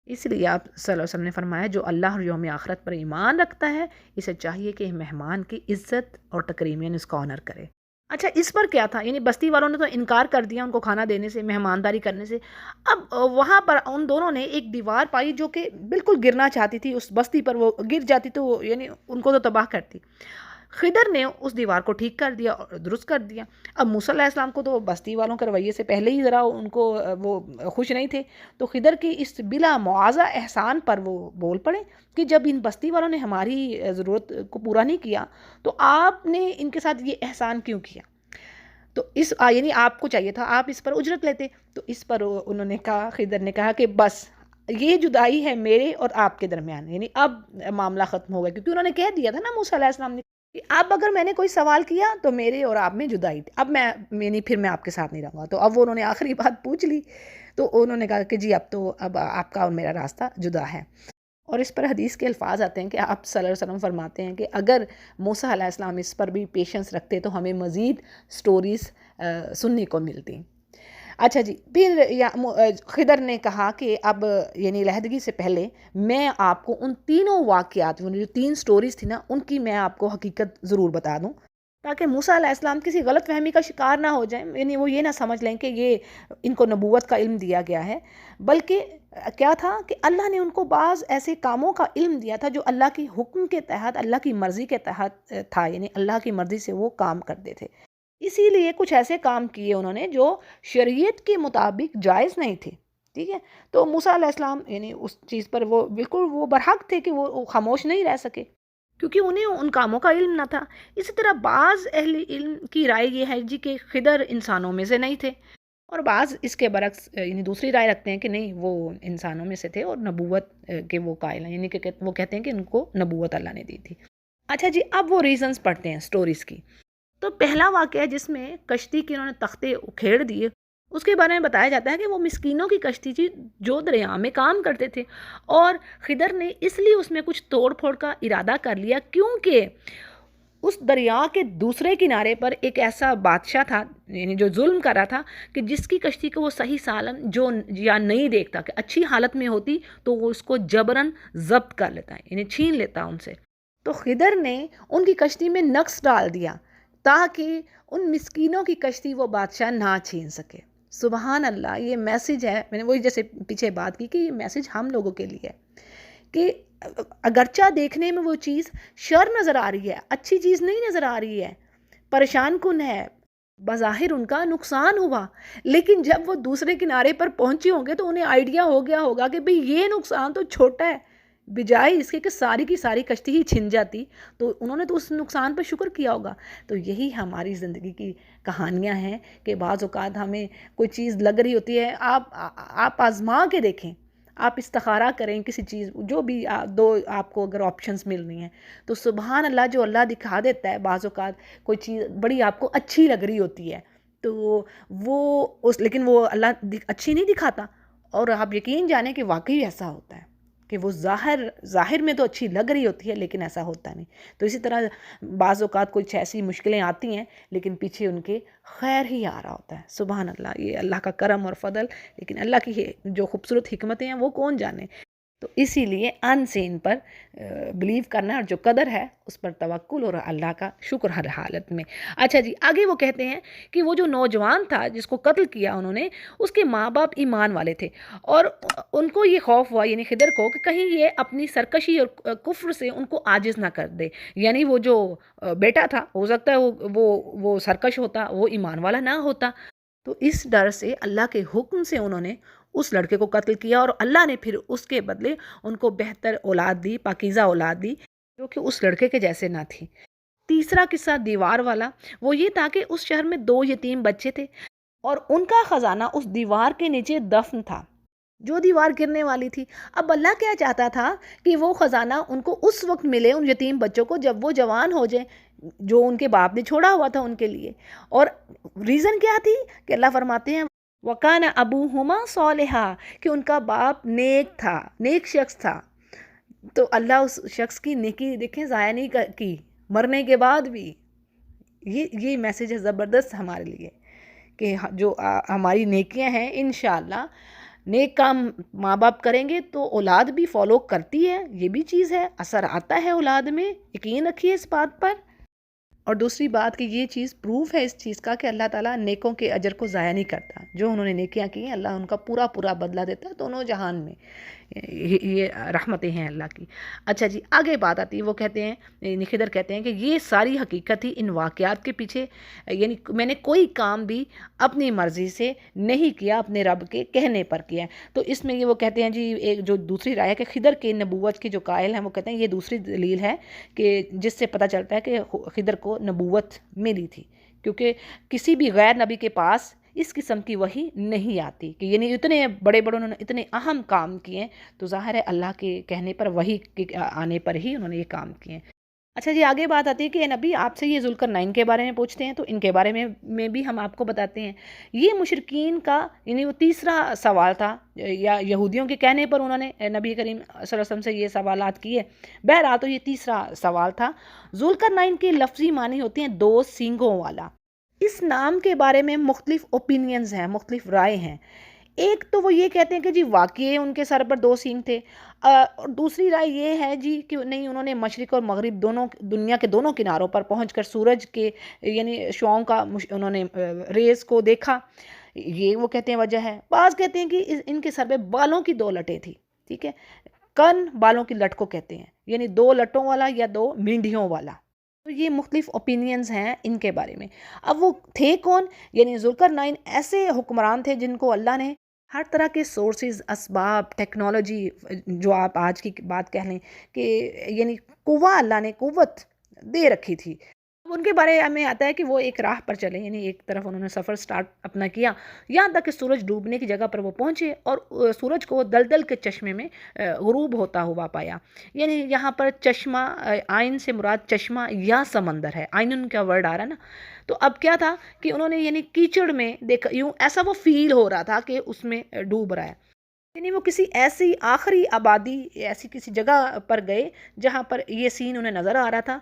اس لیے آپ صلی اللہ علیہ وسلم نے فرمایا جو اللہ اور یوم آخرت پر ایمان رکھتا ہے اسے چاہیے کہ مہمان کی عزت اور تکریم، یعنی اس کا آنر کرے۔ اچھا، اس پر کیا تھا، یعنی بستی والوں نے تو انکار کر دیا ان کو کھانا دینے سے، مہمانداری کرنے سے۔ اب وہاں پر ان دونوں نے ایک دیوار پائی جو کہ بالکل گرنا چاہتی تھی، اس بستی پر وہ گر جاتی تو یعنی ان کو تو تباہ کرتی۔ خضر نے اس دیوار کو ٹھیک کر دیا اور درست کر دیا۔ اب موسیٰ علیہ السلام کو تو بستی والوں کے رویے سے پہلے ہی ذرا ان کو وہ خوش نہیں تھے، تو خضر کی اس بلا معاوضہ احسان پر وہ بول پڑے کہ جب ان بستی والوں نے ہماری ضرورت کو پورا نہیں کیا تو آپ نے ان کے ساتھ یہ احسان کیوں کیا؟ تو یعنی آپ کو چاہیے تھا آپ اس پر اجرت لیتے۔ تو اس پر انہوں نے کہا، خضر نے کہا کہ بس یہ جدائی ہے میرے اور آپ کے درمیان، یعنی اب معاملہ ختم ہو گیا، کیونکہ انہوں نے کہہ دیا تھا نا موسیٰ علیہ السلام نے کہ اب اگر میں نے کوئی سوال کیا تو میرے اور آپ میں جدائی تھی، اب یعنی پھر میں آپ کے ساتھ نہیں رہوں گا۔ تو اب انہوں نے آخری بات پوچھ لی، تو انہوں نے کہا کہ جی اب آپ کا اور میرا راستہ جدا ہے۔ اور اس پر حدیث کے الفاظ آتے ہیں کہ آپ صلی اللہ علیہ وسلم فرماتے ہیں کہ اگر موسیٰ علیہ السلام اس پر بھی پیشنس رکھتے تو ہمیں مزید سٹوریز سننے کو ملتی۔ اچھا جی، پھر خضر نے کہا کہ اب یعنی علیحدگی سے پہلے میں آپ کو ان تینوں واقعات، جو 3 سٹوریز تھی نا، ان کی میں آپ کو حقیقت ضرور بتا دوں، تاکہ موسیٰ علیہ السلام کسی غلط فہمی کا شکار نہ ہو جائیں، یعنی وہ یہ نہ سمجھ لیں کہ یہ ان کو نبوت کا علم دیا گیا ہے، بلکہ کیا تھا کہ اللہ نے ان کو بعض ایسے کاموں کا علم دیا تھا جو اللہ کی حکم کے تحت، اللہ کی مرضی کے تحت تھا، یعنی اللہ کی مرضی سے وہ کام کرتے تھے۔ اسی لیے کچھ ایسے کام کیے انہوں نے جو شریعت کے مطابق جائز نہیں تھے، ٹھیک ہے؟ تو موسیٰ علیہ السلام یعنی اس چیز پر وہ بالکل وہ برحق تھے کہ وہ خاموش نہیں رہ سکے، کیونکہ انہیں ان کاموں کا علم نہ تھا۔ اسی طرح بعض اہل علم کی رائے یہ ہے جی کہ خضر انسانوں میں سے نہیں تھے، اور بعض اس کے برعکس یعنی دوسری رائے رکھتے ہیں کہ نہیں، وہ انسانوں میں سے تھے اور نبوت کے وہ قائل ہیں، یعنی کہ وہ کہتے ہیں کہ ان کو نبوت اللہ نے دی تھی۔ اچھا جی، اب وہ ریزنز پڑھتے ہیں سٹوریز کی۔ تو پہلا واقعہ جس میں کشتی کے انہوں نے تختے اکھیڑ دیے، اس کے بارے میں بتایا جاتا ہے کہ وہ مسکینوں کی کشتی تھی جو دریا میں کام کرتے تھے، اور خضر نے اس لیے اس میں کچھ توڑ پھوڑ کا ارادہ کر لیا کیونکہ اس دریا کے دوسرے کنارے پر ایک ایسا بادشاہ تھا، یعنی جو ظلم کر رہا تھا، کہ جس کی کشتی کو وہ صحیح سالم جو یا نہیں دیکھتا کہ اچھی حالت میں ہوتی تو وہ اس کو جبراً ضبط کر لیتا ہے، یعنی چھین لیتا ان سے۔ تو خضر نے ان کی کشتی میں نقص ڈال دیا تاکہ ان مسکینوں کی کشتی وہ بادشاہ نہ چھین سکے۔ سبحان اللہ، یہ میسج ہے، میں نے وہی جیسے پیچھے بات کی کہ یہ میسج ہم لوگوں کے لیے ہے کہ اگرچہ دیکھنے میں وہ چیز شر نظر آ رہی ہے، اچھی چیز نہیں نظر آ رہی ہے، پریشان کن ہے، بظاہر ان کا نقصان ہوا، لیکن جب وہ دوسرے کنارے پر پہنچے ہوں گے تو انہیں آئیڈیا ہو گیا ہوگا کہ بھئی یہ نقصان تو چھوٹا ہے، بجائے اس کے کہ ساری کی ساری کشتی ہی چھن جاتی، تو انہوں نے تو اس نقصان پہ شکر کیا ہوگا۔ تو یہی ہماری زندگی کی کہانیاں ہیں کہ بعض اوقات ہمیں کوئی چیز لگ رہی ہوتی ہے، آپ آزما کے دیکھیں، آپ استخارہ کریں کسی چیز، جو بھی دو آپ کو اگر آپشنز مل رہی ہیں تو سبحان اللہ، جو اللہ دکھا دیتا ہے بعض اوقات کوئی چیز بڑی آپ کو اچھی لگ رہی ہوتی ہے، تو لیکن وہ اللہ اچھی نہیں دکھاتا، اور آپ یقین جانیں کہ واقعی ایسا ہوتا ہے کہ وہ ظاہر میں تو اچھی لگ رہی ہوتی ہے لیکن ایسا ہوتا نہیں۔ تو اسی طرح بعض اوقات کچھ ایسی مشکلیں آتی ہیں لیکن پیچھے ان کے خیر ہی آ رہا ہوتا ہے۔ سبحان اللہ، یہ اللہ کا کرم اور فضل، لیکن اللہ کی جو خوبصورت حکمتیں ہیں وہ کون جانے۔ تو اسی لیے ان سین پر بلیو کرنا، اور جو قدر ہے اس پر توکل اور اللہ کا شکر ہر حالت میں۔ اچھا جی، آگے وہ کہتے ہیں کہ وہ جو نوجوان تھا جس کو قتل کیا انہوں نے، اس کے ماں باپ ایمان والے تھے، اور ان کو یہ خوف ہوا، یعنی خضر کو، کہ کہیں یہ اپنی سرکشی اور کفر سے ان کو عاجز نہ کر دے۔ یعنی وہ جو بیٹا تھا، ہو سکتا ہے وہ سرکش ہوتا، وہ ایمان والا نہ ہوتا، تو اس ڈر سے اللہ کے حکم سے انہوں نے اس لڑکے کو قتل کیا، اور اللہ نے پھر اس کے بدلے ان کو بہتر اولاد دی، پاکیزہ اولاد دی، جو کہ اس لڑکے کے جیسے نہ تھی۔ تیسرا قصہ دیوار والا، وہ یہ تھا کہ اس شہر میں 2 یتیم بچے تھے، اور ان کا خزانہ اس دیوار کے نیچے دفن تھا جو دیوار گرنے والی تھی۔ اب اللہ کیا چاہتا تھا کہ وہ خزانہ ان کو اس وقت ملے، ان یتیم بچوں کو، جب وہ جوان ہو جائیں، جو ان کے باپ نے چھوڑا ہوا تھا ان کے لیے۔ اور ریزن کیا تھی کہ اللہ فرماتے ہیں وَقَانَ أَبُوهُمَا صَالِحًا، کہ ان کا باپ نیک تھا، نیک شخص تھا۔ تو اللہ اس شخص کی نیکی دیکھیں ضائع نہیں کی، مرنے کے بعد بھی۔ یہ میسیج ہے زبردست ہمارے لیے کہ جو ہماری نیکیاں ہیں، انشاءاللہ نیک کام ماں باپ کریں گے تو اولاد بھی فالو کرتی ہے، یہ بھی چیز ہے، اثر آتا ہے اولاد میں، یقین رکھیے اس بات پر۔ اور دوسری بات کہ یہ چیز پروف ہے اس چیز کا کہ اللہ تعالیٰ نیکوں کے اجر کو ضائع نہیں کرتا، جو انہوں نے نیکیاں کی ہیں اللہ ان کا پورا پورا بدلہ دیتا ہے دونوں جہان میں۔ یہ رحمتیں ہیں اللہ کی۔ اچھا جی، آگے بات آتی ہے، وہ کہتے ہیں، خضر کہتے ہیں کہ یہ ساری حقیقت تھی ان واقعات کے پیچھے، یعنی میں نے کوئی کام بھی اپنی مرضی سے نہیں کیا، اپنے رب کے کہنے پر کیا ہے۔ تو اس میں یہ وہ کہتے ہیں جی، ایک جو دوسری رائے ہے کہ خضر کے نبوت کے جو قائل ہیں وہ کہتے ہیں یہ دوسری دلیل ہے کہ جس سے پتہ چلتا ہے کہ خضر کو نبوت ملی تھی، کیونکہ کسی بھی غیر نبی کے پاس اس قسم کی وحی نہیں آتی، کہ یعنی اتنے بڑے انہوں نے اتنے اہم کام کیے ہیں، تو ظاہر ہے اللہ کے کہنے پر، وحی کے آنے پر ہی انہوں نے یہ کام کیے ہیں۔ اچھا جی، آگے بات آتی ہے کہ نبی آپ سے یہ ذوالقرنین کے بارے میں پوچھتے ہیں، تو ان کے بارے میں بھی ہم آپ کو بتاتے ہیں۔ یہ مشرکین کا یعنی وہ تیسرا سوال تھا، یا یہودیوں کے کہنے پر انہوں نے نبی کریم صلی اللہ علیہ وسلم سے یہ سوالات کیے۔ بہرحال تو یہ تیسرا سوال تھا۔ ذوالقرنین کے لفظی معنی ہوتے ہیں 2 سینگوں والا۔ اس نام کے بارے میں مختلف اوپینینز ہیں، مختلف رائے ہیں۔ ایک تو وہ یہ کہتے ہیں کہ جی واقعی ان کے سر پر 2 سینگ تھے، اور دوسری رائے یہ ہے جی کہ نہیں، انہوں نے مشرق اور مغرب دونوں دنیا کے دونوں کناروں پر پہنچ کر سورج کے یعنی شعاؤں کا انہوں نے ریز کو دیکھا، یہ وہ کہتے ہیں وجہ ہے۔ بعض کہتے ہیں کہ ان کے سر پہ بالوں کی 2 لٹیں تھی، ٹھیک ہے، کن بالوں کی لٹ کو کہتے ہیں، یعنی 2 لٹوں والا یا 2 مینڈیوں والا۔ تو یہ مختلف اوپینینز ہیں ان کے بارے میں۔ اب وہ تھے کون؟ یعنی ذوالقرنین ایسے حکمران تھے جن کو اللہ نے ہر طرح کے سورسز، اسباب، ٹیکنالوجی، جو آپ آج کی بات کہہ لیں کہ یعنی اللہ نے قوت دے رکھی تھی۔ اب ان کے بارے میں آتا ہے کہ وہ ایک راہ پر چلے، یعنی ایک طرف انہوں نے سفر سٹارٹ اپنا کیا، یہاں تک کہ سورج ڈوبنے کی جگہ پر وہ پہنچے، اور سورج کو دلدل کے چشمے میں غروب ہوتا ہوا پایا۔ یعنی یہاں پر چشمہ، آئین سے مراد چشمہ یا سمندر ہے، آئین کا ورڈ آ رہا ہے نا۔ تو اب کیا تھا کہ انہوں نے یعنی کیچڑ میں دیکھا، یوں ایسا وہ فیل ہو رہا تھا کہ اس میں ڈوب رہا ہے، یعنی وہ کسی ایسی آخری آبادی، ایسی کسی جگہ پر گئے جہاں پر یہ سین انہیں نظر آ رہا تھا۔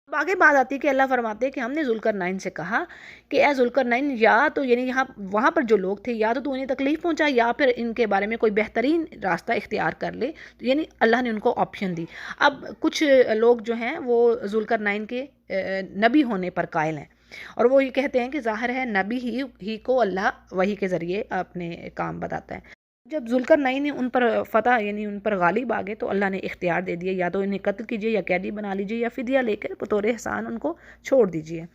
اب آگے بات آتی ہے کہ اللہ فرماتے ہیں کہ ہم نے ذوالقرنین سے کہا کہ اے ذوالقرنین، یا تو یعنی وہاں پر جو لوگ تھے، یا تو انہیں تکلیف پہنچا، یا پھر ان کے بارے میں کوئی بہترین راستہ اختیار کر لے، یعنی اللہ نے ان کو آپشن دی۔ اب کچھ لوگ جو ہیں وہ ذوالقرنین کے نبی ہونے پر قائل ہیں، اور وہ یہ کہتے ہیں کہ ظاہر ہے نبی ہی کو اللہ وحی کے ذریعے اپنے کام بتاتا ہے۔ جب ذوالقرنین نے ان پر فتح یعنی ان پر غالب آ گئے تو اللہ نے اختیار دے دیا، یا تو انہیں قتل کیجئے، یا قیدی بنا لیجئے، یا فدیہ لے کر بطور احسان ان کو چھوڑ دیجئے۔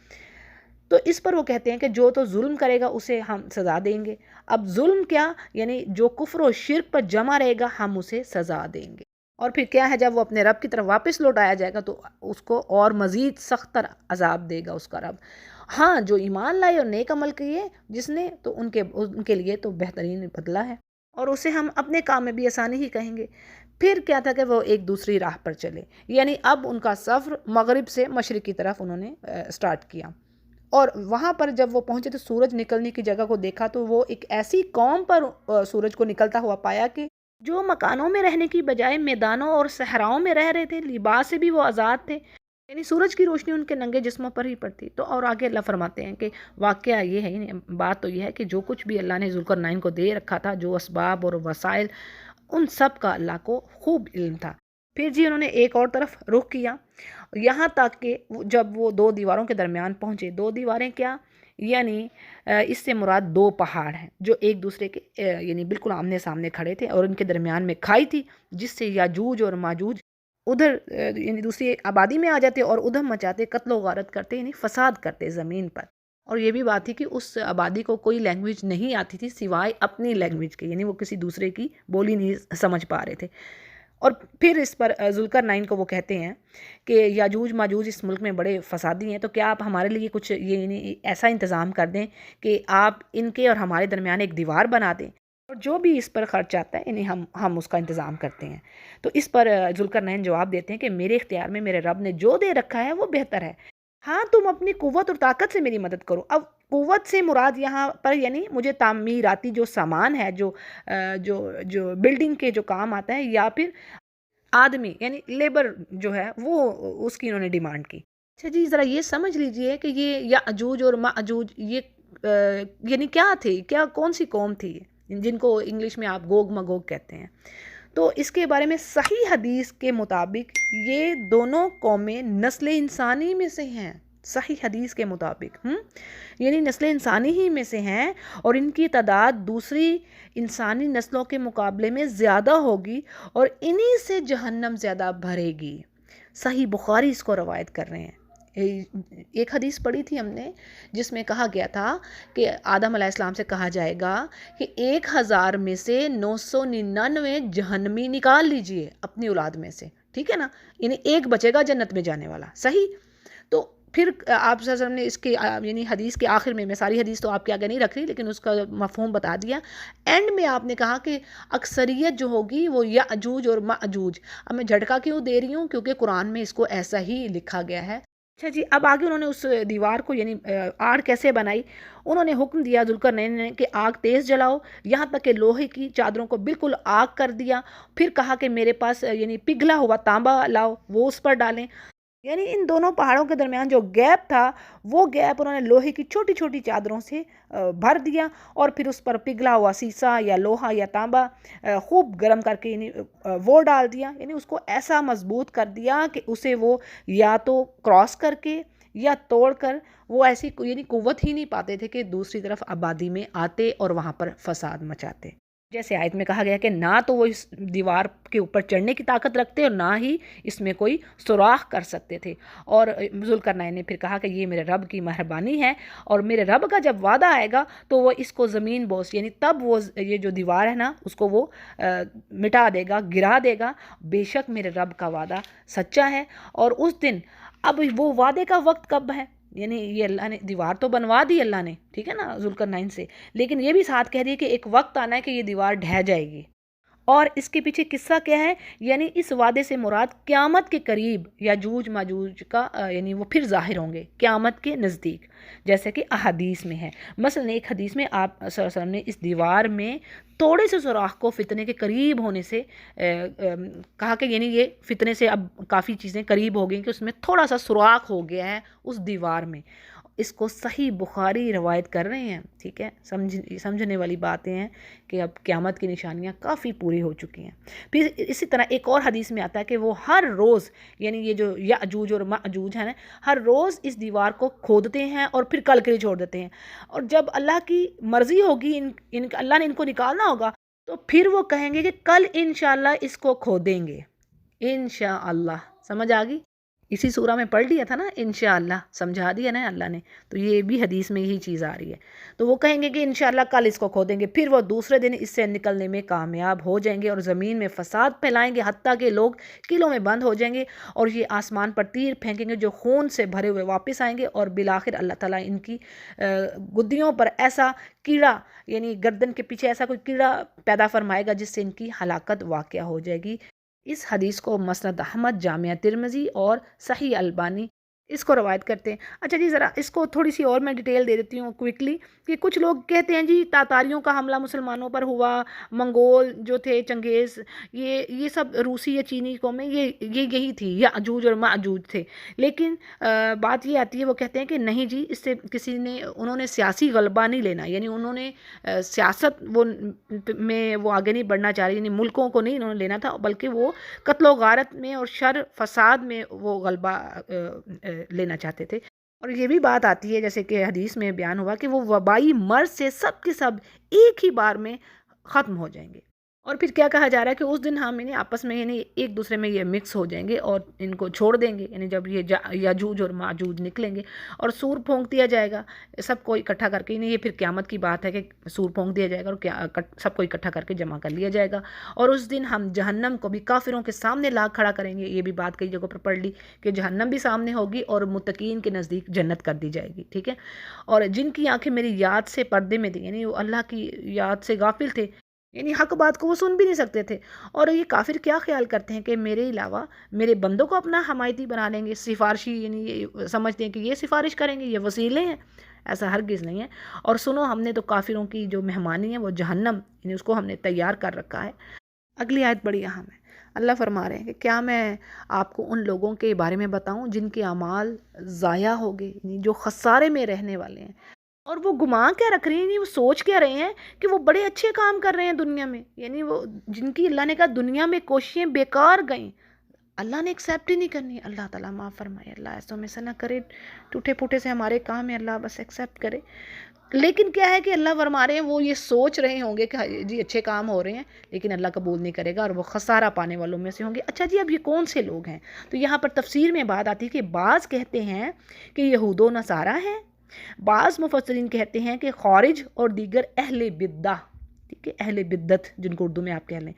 تو اس پر وہ کہتے ہیں کہ جو تو ظلم کرے گا اسے ہم سزا دیں گے۔ اب ظلم کیا؟ یعنی جو کفر و شرک پر جمع رہے گا ہم اسے سزا دیں گے۔ اور پھر کیا ہے، جب وہ اپنے رب کی طرف واپس لوٹایا جائے گا تو اس کو اور مزید سخت تر عذاب دے گا اس کا رب۔ ہاں، جو ایمان لائے اور نیک عمل کیے جس نے، تو ان کے لیے تو بہترین بدلہ ہے، اور اسے ہم اپنے کام میں بھی آسانی ہی کہیں گے۔ پھر کیا تھا کہ وہ ایک دوسری راہ پر چلے، یعنی اب ان کا سفر مغرب سے مشرق کی طرف انہوں نے سٹارٹ کیا، اور وہاں پر جب وہ پہنچے تو سورج نکلنے کی جگہ کو دیکھا تو وہ ایک ایسی قوم پر سورج کو نکلتا ہوا پایا کہ جو مکانوں میں رہنے کی بجائے میدانوں اور صحراؤں میں رہ رہے تھے، لباس سے بھی وہ آزاد تھے، یعنی سورج کی روشنی ان کے ننگے جسموں پر ہی پڑتی۔ تو اور آگے اللہ فرماتے ہیں کہ واقعہ یہ ہے، یعنی بات تو یہ ہے کہ جو کچھ بھی اللہ نے ذوالقرنین کو دے رکھا تھا، جو اسباب اور وسائل، ان سب کا اللہ کو خوب علم تھا۔ پھر جی انہوں نے ایک اور طرف رخ کیا، یہاں تک کہ جب وہ دو دیواروں کے درمیان پہنچے، دو دیواریں کیا، یعنی اس سے مراد دو پہاڑ ہیں جو ایک دوسرے کے یعنی بالکل آمنے سامنے کھڑے تھے، اور ان کے درمیان میں کھائی تھی جس سے یاجوج اور ماجوج ادھر یعنی دوسری آبادی میں آ جاتے اور ادھر مچاتے، قتل و غارت کرتے، یعنی فساد کرتے زمین پر۔ اور یہ بھی بات تھی کہ اس آبادی کو کوئی لینگویج نہیں آتی تھی سوائے اپنی لینگویج کے، یعنی وہ کسی دوسرے کی بولی نہیں سمجھ پا رہے تھے۔ اور پھر اس پر ذوالقرنین کو وہ کہتے ہیں کہ یاجوج ماجوج اس ملک میں بڑے فسادی ہیں، تو کیا آپ ہمارے لیے کچھ یہ یعنی ایسا انتظام کر دیں کہ آپ ان کے اور ہمارے درمیان ایک دیوار بنا دیں، اور جو بھی اس پر خرچ آتا ہے یعنی ہم اس کا انتظام کرتے ہیں۔ تو اس پر ذوالقرنین جواب دیتے ہیں کہ میرے اختیار میں میرے رب نے جو دے رکھا ہے وہ بہتر ہے، ہاں تم اپنی قوت اور طاقت سے میری مدد کرو۔ اب قوت سے مراد یہاں پر یعنی مجھے تعمیراتی جو سامان ہے، جو بلڈنگ کے جو کام آتا ہے، یا پھر آدمی یعنی لیبر جو ہے وہ اس کی انہوں نے ڈیمانڈ کی۔ اچھا جی، ذرا یہ سمجھ لیجئے کہ یہ یاجوج اور ماجوج یہ یعنی کیا تھی، کون سی قوم تھی جن کو انگلش میں آپ گوگ مگوگ کہتے ہیں۔ تو اس کے بارے میں صحیح حدیث کے مطابق یہ دونوں قومیں نسل انسانی میں سے ہیں، صحیح حدیث کے مطابق یعنی نسل انسانی ہی میں سے ہیں، اور ان کی تعداد دوسری انسانی نسلوں کے مقابلے میں زیادہ ہوگی، اور انہی سے جہنم زیادہ بھرے گی۔ صحیح بخاری اس کو روایت کر رہے ہیں۔ ایک حدیث پڑھی تھی ہم نے جس میں کہا گیا تھا کہ آدم علیہ السلام سے کہا جائے گا کہ 1000 میں سے 999 جہنمی نکال لیجئے اپنی اولاد میں سے، ٹھیک ہے نا، یعنی ایک بچے گا جنت میں جانے والا، صحیح۔ تو پھر آپ صلی اللہ علیہ وسلم نے اس کے یعنی حدیث کے آخر میں ساری حدیث تو آپ کے آگے نہیں رکھ رہی لیکن اس کا مفہوم بتا دیا، اینڈ میں آپ نے کہا کہ اکثریت جو ہوگی وہ یاجوج اور ماجوج۔ اب میں جھٹکا کیوں دے رہی ہوں، کیونکہ قرآن میں اس کو ایسا ہی لکھا گیا ہے۔ اچھا جی، اب آگے انہوں نے اس دیوار کو یعنی آڑ کیسے بنائی، انہوں نے حکم دیا ذوالقرنین نے کہ آگ تیز جلاؤ، یہاں تک کہ لوہے کی چادروں کو بالکل آگ کر دیا، پھر کہا کہ میرے پاس یعنی پگھلا ہوا تانبا لاؤ، وہ اس پر ڈالیں، یعنی ان دونوں پہاڑوں کے درمیان جو گیپ تھا وہ گیپ انہوں نے لوہے کی چھوٹی چھوٹی چادروں سے بھر دیا، اور پھر اس پر پگھلا ہوا سیسا یا لوہا یا تانبا خوب گرم کر کے یعنی وہ ڈال دیا، یعنی اس کو ایسا مضبوط کر دیا کہ اسے وہ یا تو کراس کر کے یا توڑ کر وہ ایسی یعنی قوت ہی نہیں پاتے تھے کہ دوسری طرف آبادی میں آتے اور وہاں پر فساد مچاتے۔ جیسے آیت میں کہا گیا کہ نہ تو وہ اس دیوار کے اوپر چڑھنے کی طاقت رکھتے اور نہ ہی اس میں کوئی سوراخ کر سکتے تھے۔ اور ذوالقرنین نے پھر کہا کہ یہ میرے رب کی مہربانی ہے، اور میرے رب کا جب وعدہ آئے گا تو وہ اس کو زمین بوس یعنی تب وہ یہ جو دیوار ہے نا اس کو وہ مٹا دے گا، گرا دے گا، بے شک میرے رب کا وعدہ سچا ہے۔ اور اس دن اب وہ وعدے کا وقت کب ہے، یعنی یہ اللہ نے دیوار تو بنوا دی اللہ نے، ٹھیک ہے نا، ذوالقرنین سے، لیکن یہ بھی ساتھ کہہ دیا کہ ایک وقت آنا ہے کہ یہ دیوار ڈھہ جائے گی۔ اور اس کے پیچھے قصہ کیا ہے، یعنی اس وعدے سے مراد قیامت کے قریب یاجوج ماجوج کا یعنی وہ پھر ظاہر ہوں گے قیامت کے نزدیک، جیسے کہ احادیث میں ہے۔ مثلا ایک حدیث میں آپ صلی اللہ علیہ وسلم نے اس دیوار میں تھوڑے سے سوراخ کو فتنے کے قریب ہونے سے کہا کہ یعنی یہ فتنے سے اب کافی چیزیں قریب ہو گئیں کہ اس میں تھوڑا سا سوراخ ہو گیا ہے اس دیوار میں۔ اس کو صحیح بخاری روایت کر رہے ہیں، ٹھیک ہے، سمجھنے والی باتیں ہیں کہ اب قیامت کی نشانیاں کافی پوری ہو چکی ہیں۔ پھر اسی طرح ایک اور حدیث میں آتا ہے کہ وہ ہر روز یعنی یہ جو یاجوج اور ماجوج ہیں ہر روز اس دیوار کو کھودتے ہیں اور پھر کل کے لیے چھوڑ دیتے ہیں، اور جب اللہ کی مرضی ہوگی اللہ نے ان کو نکالنا ہوگا تو پھر وہ کہیں گے کہ کل انشاءاللہ اس کو کھودیں گے، انشاءاللہ، سمجھ آ گئی؟ اسی سورہ میں پڑھ لیا تھا نا انشاءاللہ، سمجھا دیا نا اللہ نے، تو یہ بھی حدیث میں یہی چیز آ رہی ہے۔ تو وہ کہیں گے کہ انشاءاللہ کل اس کو کھو دیں گے، پھر وہ دوسرے دن اس سے نکلنے میں کامیاب ہو جائیں گے اور زمین میں فساد پھیلائیں گے، حتیٰ کہ لوگ قلعوں میں بند ہو جائیں گے اور یہ آسمان پر تیر پھینکیں گے جو خون سے بھرے ہوئے واپس آئیں گے، اور بالآخر اللہ تعالیٰ ان کی گدیوں پر ایسا کیڑا، یعنی گردن کے پیچھے ایسا کوئی کیڑا پیدا فرمائے گا جس سے ان کی ہلاکت واقع ہو جائے گی۔ اس حدیث کو مسند احمد، جامعہ ترمذی اور صحیح البانی اس کو روایت کرتے ہیں۔ اچھا جی، ذرا اس کو تھوڑی سی اور میں ڈیٹیل دے دیتی ہوں کوئکلی، کہ کچھ لوگ کہتے ہیں جی تاتاریوں کا حملہ مسلمانوں پر ہوا، منگول جو تھے چنگیز، یہ سب روسی یا چینی قومیں یہی تھی، یاجوج اور ماجوج تھے، لیکن بات یہ آتی ہے، وہ کہتے ہیں کہ نہیں جی، اس سے انہوں نے سیاسی غلبہ نہیں لینا، یعنی انہوں نے سیاست میں وہ آگے نہیں بڑھنا چاہ رہے، یعنی ملکوں کو نہیں انہوں نے لینا تھا، بلکہ وہ قتل و غارت میں اور شر فساد میں وہ غلبہ لینا چاہتے تھے۔ اور یہ بھی بات آتی ہے جیسے کہ حدیث میں بیان ہوا کہ وہ وبائی مرض سے سب کے سب ایک ہی بار میں ختم ہو جائیں گے۔ اور پھر کیا کہا جا رہا ہے کہ اس دن ہم آپس میں ایک دوسرے میں یہ مکس ہو جائیں گے اور ان کو چھوڑ دیں گے، یعنی جب یہ یاجوج اور ماجوج نکلیں گے اور سور پھونک دیا جائے گا سب کو اکٹھا کر کے، یہ پھر قیامت کی بات ہے کہ سور پھونک دیا جائے گا اور سب کو اکٹھا کر کے جمع کر لیا جائے گا، اور اس دن ہم جہنم کو بھی کافروں کے سامنے لا کھڑا کریں گے۔ یہ بھی بات کئی جگہوں پر پڑھ لی کہ جہنم بھی سامنے ہوگی اور متقین کے نزدیک جنت کر دی جائے گی، ٹھیک ہے۔ اور جن کی آنکھیں میری یاد سے پردے میں تھی، یعنی وہ اللہ کی یاد سے غافل تھے، یعنی حق بات کو وہ سن بھی نہیں سکتے تھے، اور یہ کافر کیا خیال کرتے ہیں کہ میرے علاوہ میرے بندوں کو اپنا حمایتی بنا لیں گے، سفارشی، یعنی یہ سمجھتے ہیں کہ یہ سفارش کریں گے، یہ وسیلے ہیں، ایسا ہرگز نہیں ہے۔ اور سنو، ہم نے تو کافروں کی جو مہمانی ہے وہ جہنم، یعنی اس کو ہم نے تیار کر رکھا ہے۔ اگلی آیت بڑی اہم ہے، اللہ فرما رہے ہیں کہ کیا میں آپ کو ان لوگوں کے بارے میں بتاؤں جن کے اعمال ضائع ہو گئے، یعنی جو خسارے میں رہنے والے ہیں، اور وہ گمان کیا رکھ رہے ہیں، وہ سوچ کیا رہے ہیں کہ وہ بڑے اچھے کام کر رہے ہیں دنیا میں، یعنی وہ جن کی اللہ نے کہا دنیا میں کوششیں بیکار گئیں، اللہ نے ایکسیپٹ ہی نہیں کرنی۔ اللہ تعالیٰ معاف فرمائے، اللہ ایسا میں سے نہ کرے، ٹوٹے پھوٹے سے ہمارے کام ہے، اللہ بس ایکسیپٹ کرے۔ لیکن کیا ہے کہ اللہ فرما رہے ہیں وہ یہ سوچ رہے ہوں گے کہ جی اچھے کام ہو رہے ہیں، لیکن اللہ قبول نہیں کرے گا اور وہ خسارہ پانے والوں میں سے ہوں گے۔ اچھا جی، اب یہ کون سے لوگ ہیں؟ تو یہاں پر تفسیر میں بات آتی ہے کہ بعض کہتے ہیں کہ یہود و نصارہ ہیں، بعض مفسرین کہتے ہیں کہ خارج اور دیگر اہل بدعہ، ٹھیک ہے، اہل بدعت جن کو اردو میں آپ کہہ لیں،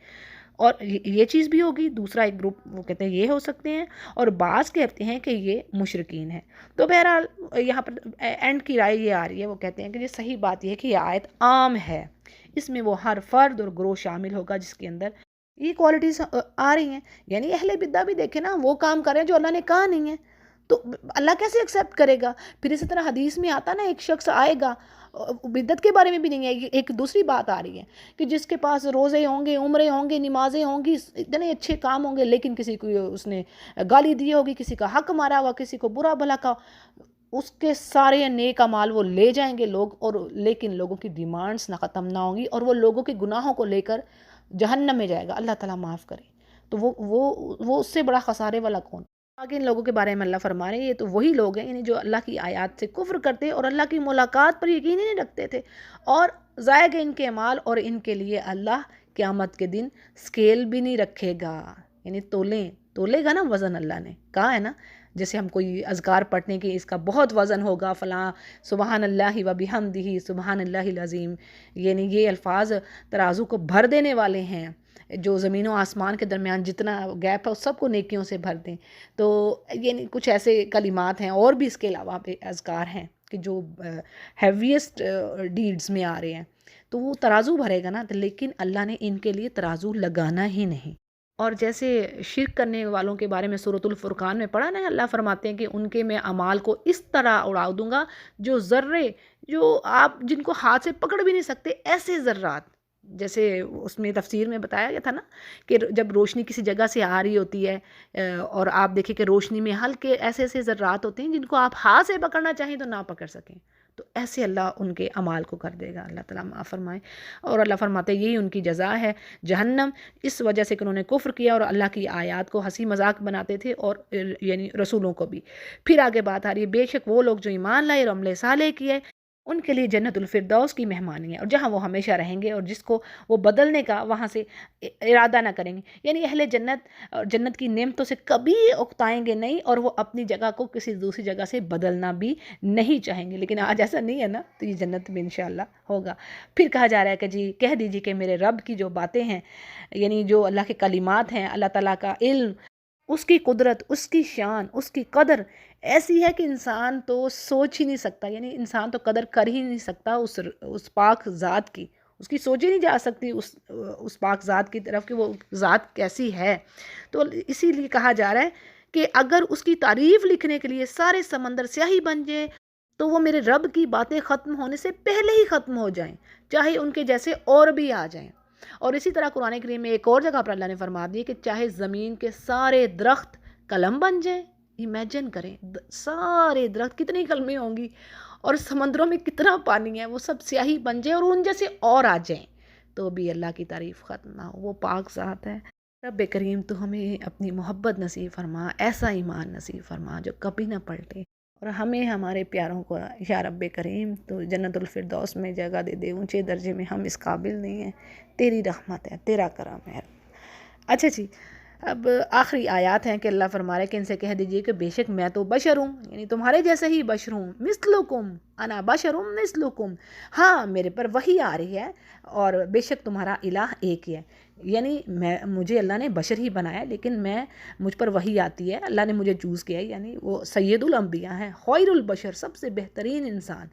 اور یہ چیز بھی ہوگی۔ دوسرا ایک گروپ وہ کہتے ہیں یہ ہو سکتے ہیں، اور بعض کہتے ہیں کہ یہ مشرکین ہیں۔ تو بہرحال یہاں پر اینڈ کی رائے یہ آ رہی ہے، وہ کہتے ہیں کہ یہ صحیح بات یہ ہے کہ یہ آیت عام ہے، اس میں وہ ہر فرد اور گروہ شامل ہوگا جس کے اندر یہ کوالٹیز آ رہی ہیں۔ یعنی اہل بدعہ بھی دیکھیں نا، وہ کام کر رہے ہیں جو اللہ نے کہا نہیں ہے، تو اللہ کیسے ایکسیپٹ کرے گا؟ پھر اسی طرح حدیث میں آتا نا، ایک شخص آئے گا، بدعت کے بارے میں بھی نہیں ہے، ایک دوسری بات آ رہی ہے کہ جس کے پاس روزے ہوں گے، عمرے ہوں گے، نمازیں ہوں گی، اتنے اچھے کام ہوں گے، لیکن کسی کو اس نے گالی دی ہوگی، کسی کا حق مارا ہوگا، کسی کو برا بھلا کہا، اس کے سارے نیک اعمال وہ لے جائیں گے لوگ، اور لیکن لوگوں کی ڈیمانڈز نہ ختم نہ ہوں گی، اور وہ لوگوں کے گناہوں کو لے کر جہنم میں جائے گا، اللہ تعالیٰ معاف کرے۔ تو وہ اس سے بڑا خسارے والا کون؟ آگے ان لوگوں کے بارے میں اللہ فرما رہے ہیں، یہ تو وہی لوگ ہیں، یعنی جو اللہ کی آیات سے کفر کرتے اور اللہ کی ملاقات پر یقین ہی نہیں رکھتے تھے، اور ضائع گئے ان کے اعمال، اور ان کے لیے اللہ قیامت کے دن اسکیل بھی نہیں رکھے گا، یعنی تولے گا نا وزن، اللہ نے کہا ہے نا، جیسے ہم کوئی اذکار پڑھنے کہ اس کا بہت وزن ہوگا فلاں، سبحان اللہ و بحمدہ سبحان اللہ العظیم، یعنی یہ الفاظ ترازو کو بھر دینے والے ہیں، جو زمین و آسمان کے درمیان جتنا گیپ ہے اس سب کو نیکیوں سے بھر دیں۔ تو یعنی کچھ ایسے کلمات ہیں، اور بھی اس کے علاوہ اذکار ہیں کہ جو ہیویسٹ ڈیڈز میں آ رہے ہیں، تو وہ ترازو بھرے گا نا، لیکن اللہ نے ان کے لیے ترازو لگانا ہی نہیں۔ اور جیسے شرک کرنے والوں کے بارے میں سورۃ الفرقان میں پڑھا نا، اللہ فرماتے ہیں کہ ان کے میں اعمال کو اس طرح اڑا دوں گا، جو ذرے، جو آپ جن کو ہاتھ سے پکڑ بھی نہیں سکتے، ایسے ذرات، جیسے اس میں تفسیر میں بتایا گیا تھا نا کہ جب روشنی کسی جگہ سے آ رہی ہوتی ہے اور آپ دیکھیں کہ روشنی میں ہلکے ایسے ذرات ہوتے ہیں جن کو آپ ہاتھ سے پکڑنا چاہیں تو نہ پکڑ سکیں، تو ایسے اللہ ان کے اعمال کو کر دے گا، اللہ تعالیٰ معاف فرمائے۔ اور اللہ فرماتے ہیں یہی ان کی جزا ہے جہنم، اس وجہ سے کہ انہوں نے کفر کیا اور اللہ کی آیات کو ہنسی مذاق بناتے تھے، اور یعنی رسولوں کو بھی۔ پھر آگے بات آ رہی ہے، بے شک وہ لوگ جو ایمان لائے اور عمل صالح کیے ان کے لیے جنت الفردوس کی مہمانی ہے، اور جہاں وہ ہمیشہ رہیں گے، اور جس کو وہ بدلنے کا وہاں سے ارادہ نہ کریں گے. یعنی اہل جنت جنت کی نعمتوں سے کبھی اکتائیں گے نہیں، اور وہ اپنی جگہ کو کسی دوسری جگہ سے بدلنا بھی نہیں چاہیں گے. لیکن آج ایسا نہیں ہے نا، تو یہ جنت میں انشاءاللہ ہوگا. پھر کہا جا رہا ہے کہ جی کہہ دیجیے کہ میرے رب کی جو باتیں ہیں، یعنی جو اللہ کے کلمات ہیں، اللہ تعالیٰ کا علم، اس کی قدرت، اس کی شان، اس کی قدر ایسی ہے کہ انسان تو سوچ ہی نہیں سکتا. یعنی انسان تو قدر کر ہی نہیں سکتا اس پاک ذات کی. اس کی سوچ ہی نہیں جا سکتی اس پاک ذات کی طرف کہ وہ ذات کیسی ہے. تو اسی لیے کہا جا رہا ہے کہ اگر اس کی تعریف لکھنے کے لیے سارے سمندر سیاہی بن جائے تو وہ میرے رب کی باتیں ختم ہونے سے پہلے ہی ختم ہو جائیں، چاہے ان کے جیسے اور بھی آ جائیں. اور اسی طرح قرآن کریم میں ایک اور جگہ پر اللہ نے فرما دی کہ چاہے زمین کے سارے درخت قلم بن جائیں. امیجن کریں سارے درخت کتنی قلمیں ہوں گی، اور سمندروں میں کتنا پانی ہے، وہ سب سیاہی بن جائیں اور ان جیسے اور آ جائیں، تو بھی اللہ کی تعریف ختم نہ ہو. وہ پاک ذات ہے. رب کریم تو ہمیں اپنی محبت نصیب فرما، ایسا ایمان نصیب فرما جو کبھی نہ پلٹے، اور ہمیں ہمارے پیاروں کو یا رب کریم تو جنت الفردوس میں جگہ دے دے. اونچے درجے میں ہم اس قابل نہیں ہیں، تیری رحمت ہے، تیرا کرم ہے. اچھا جی، اب آخری آیات ہیں کہ اللہ فرما رہے کہ ان سے کہہ دیجئے کہ بے شک میں تو بشر ہوں، یعنی تمہارے جیسے ہی بشر ہوں. مثلکم انا بشر مثلکم، ہاں میرے پر وحی آ رہی ہے، اور بے شک تمہارا الہ ایک ہی ہے. یعنی مجھے اللہ نے بشر ہی بنایا، لیکن مجھ پر وحی آتی ہے، اللہ نے مجھے چوز کیا ہے. یعنی وہ سید الانبیاء ہیں، خیر البشر، سب سے بہترین انسان.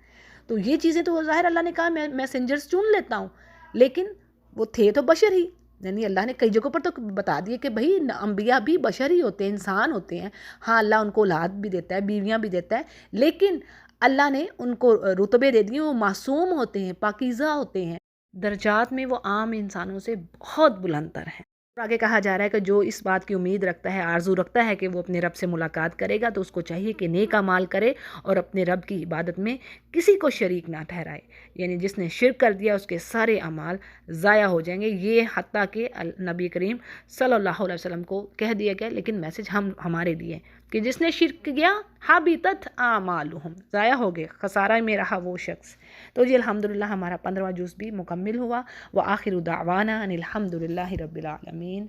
تو یہ چیزیں تو ظاہر اللہ نے کہا میں میسنجرز چن لیتا ہوں، لیکن وہ تھے تو بشر ہی. یعنی اللہ نے کئی جگہوں پر تو بتا دیے کہ بھئی انبیاء بھی بشر ہی ہوتے ہیں، انسان ہوتے ہیں. ہاں اللہ ان کو اولاد بھی دیتا ہے، بیویاں بھی دیتا ہے، لیکن اللہ نے ان کو رتبے دے دیے. وہ معصوم ہوتے ہیں، پاکیزہ ہوتے ہیں، درجات میں وہ عام انسانوں سے بہت بلند تر ہیں. اور آگے کہا جا رہا ہے کہ جو اس بات کی امید رکھتا ہے، آرزو رکھتا ہے کہ وہ اپنے رب سے ملاقات کرے گا، تو اس کو چاہیے کہ نیک اعمال کرے اور اپنے رب کی عبادت میں کسی کو شریک نہ ٹھہرائے. یعنی جس نے شرک کر دیا اس کے سارے اعمال ضائع ہو جائیں گے. یہ حتیٰ کہ نبی کریم صلی اللہ علیہ وسلم کو کہہ دیا گیا، لیکن میسج ہمارے لیے کہ جس نے شرک کیا حبطت اعمالہم، ضائع ہو گئے، خسارہ میں رہا وہ شخص. تو جی الحمدللہ ہمارا 15واں جز بھی مکمل ہوا. وآخر دعوانا ان الحمدللہ رب العالمین.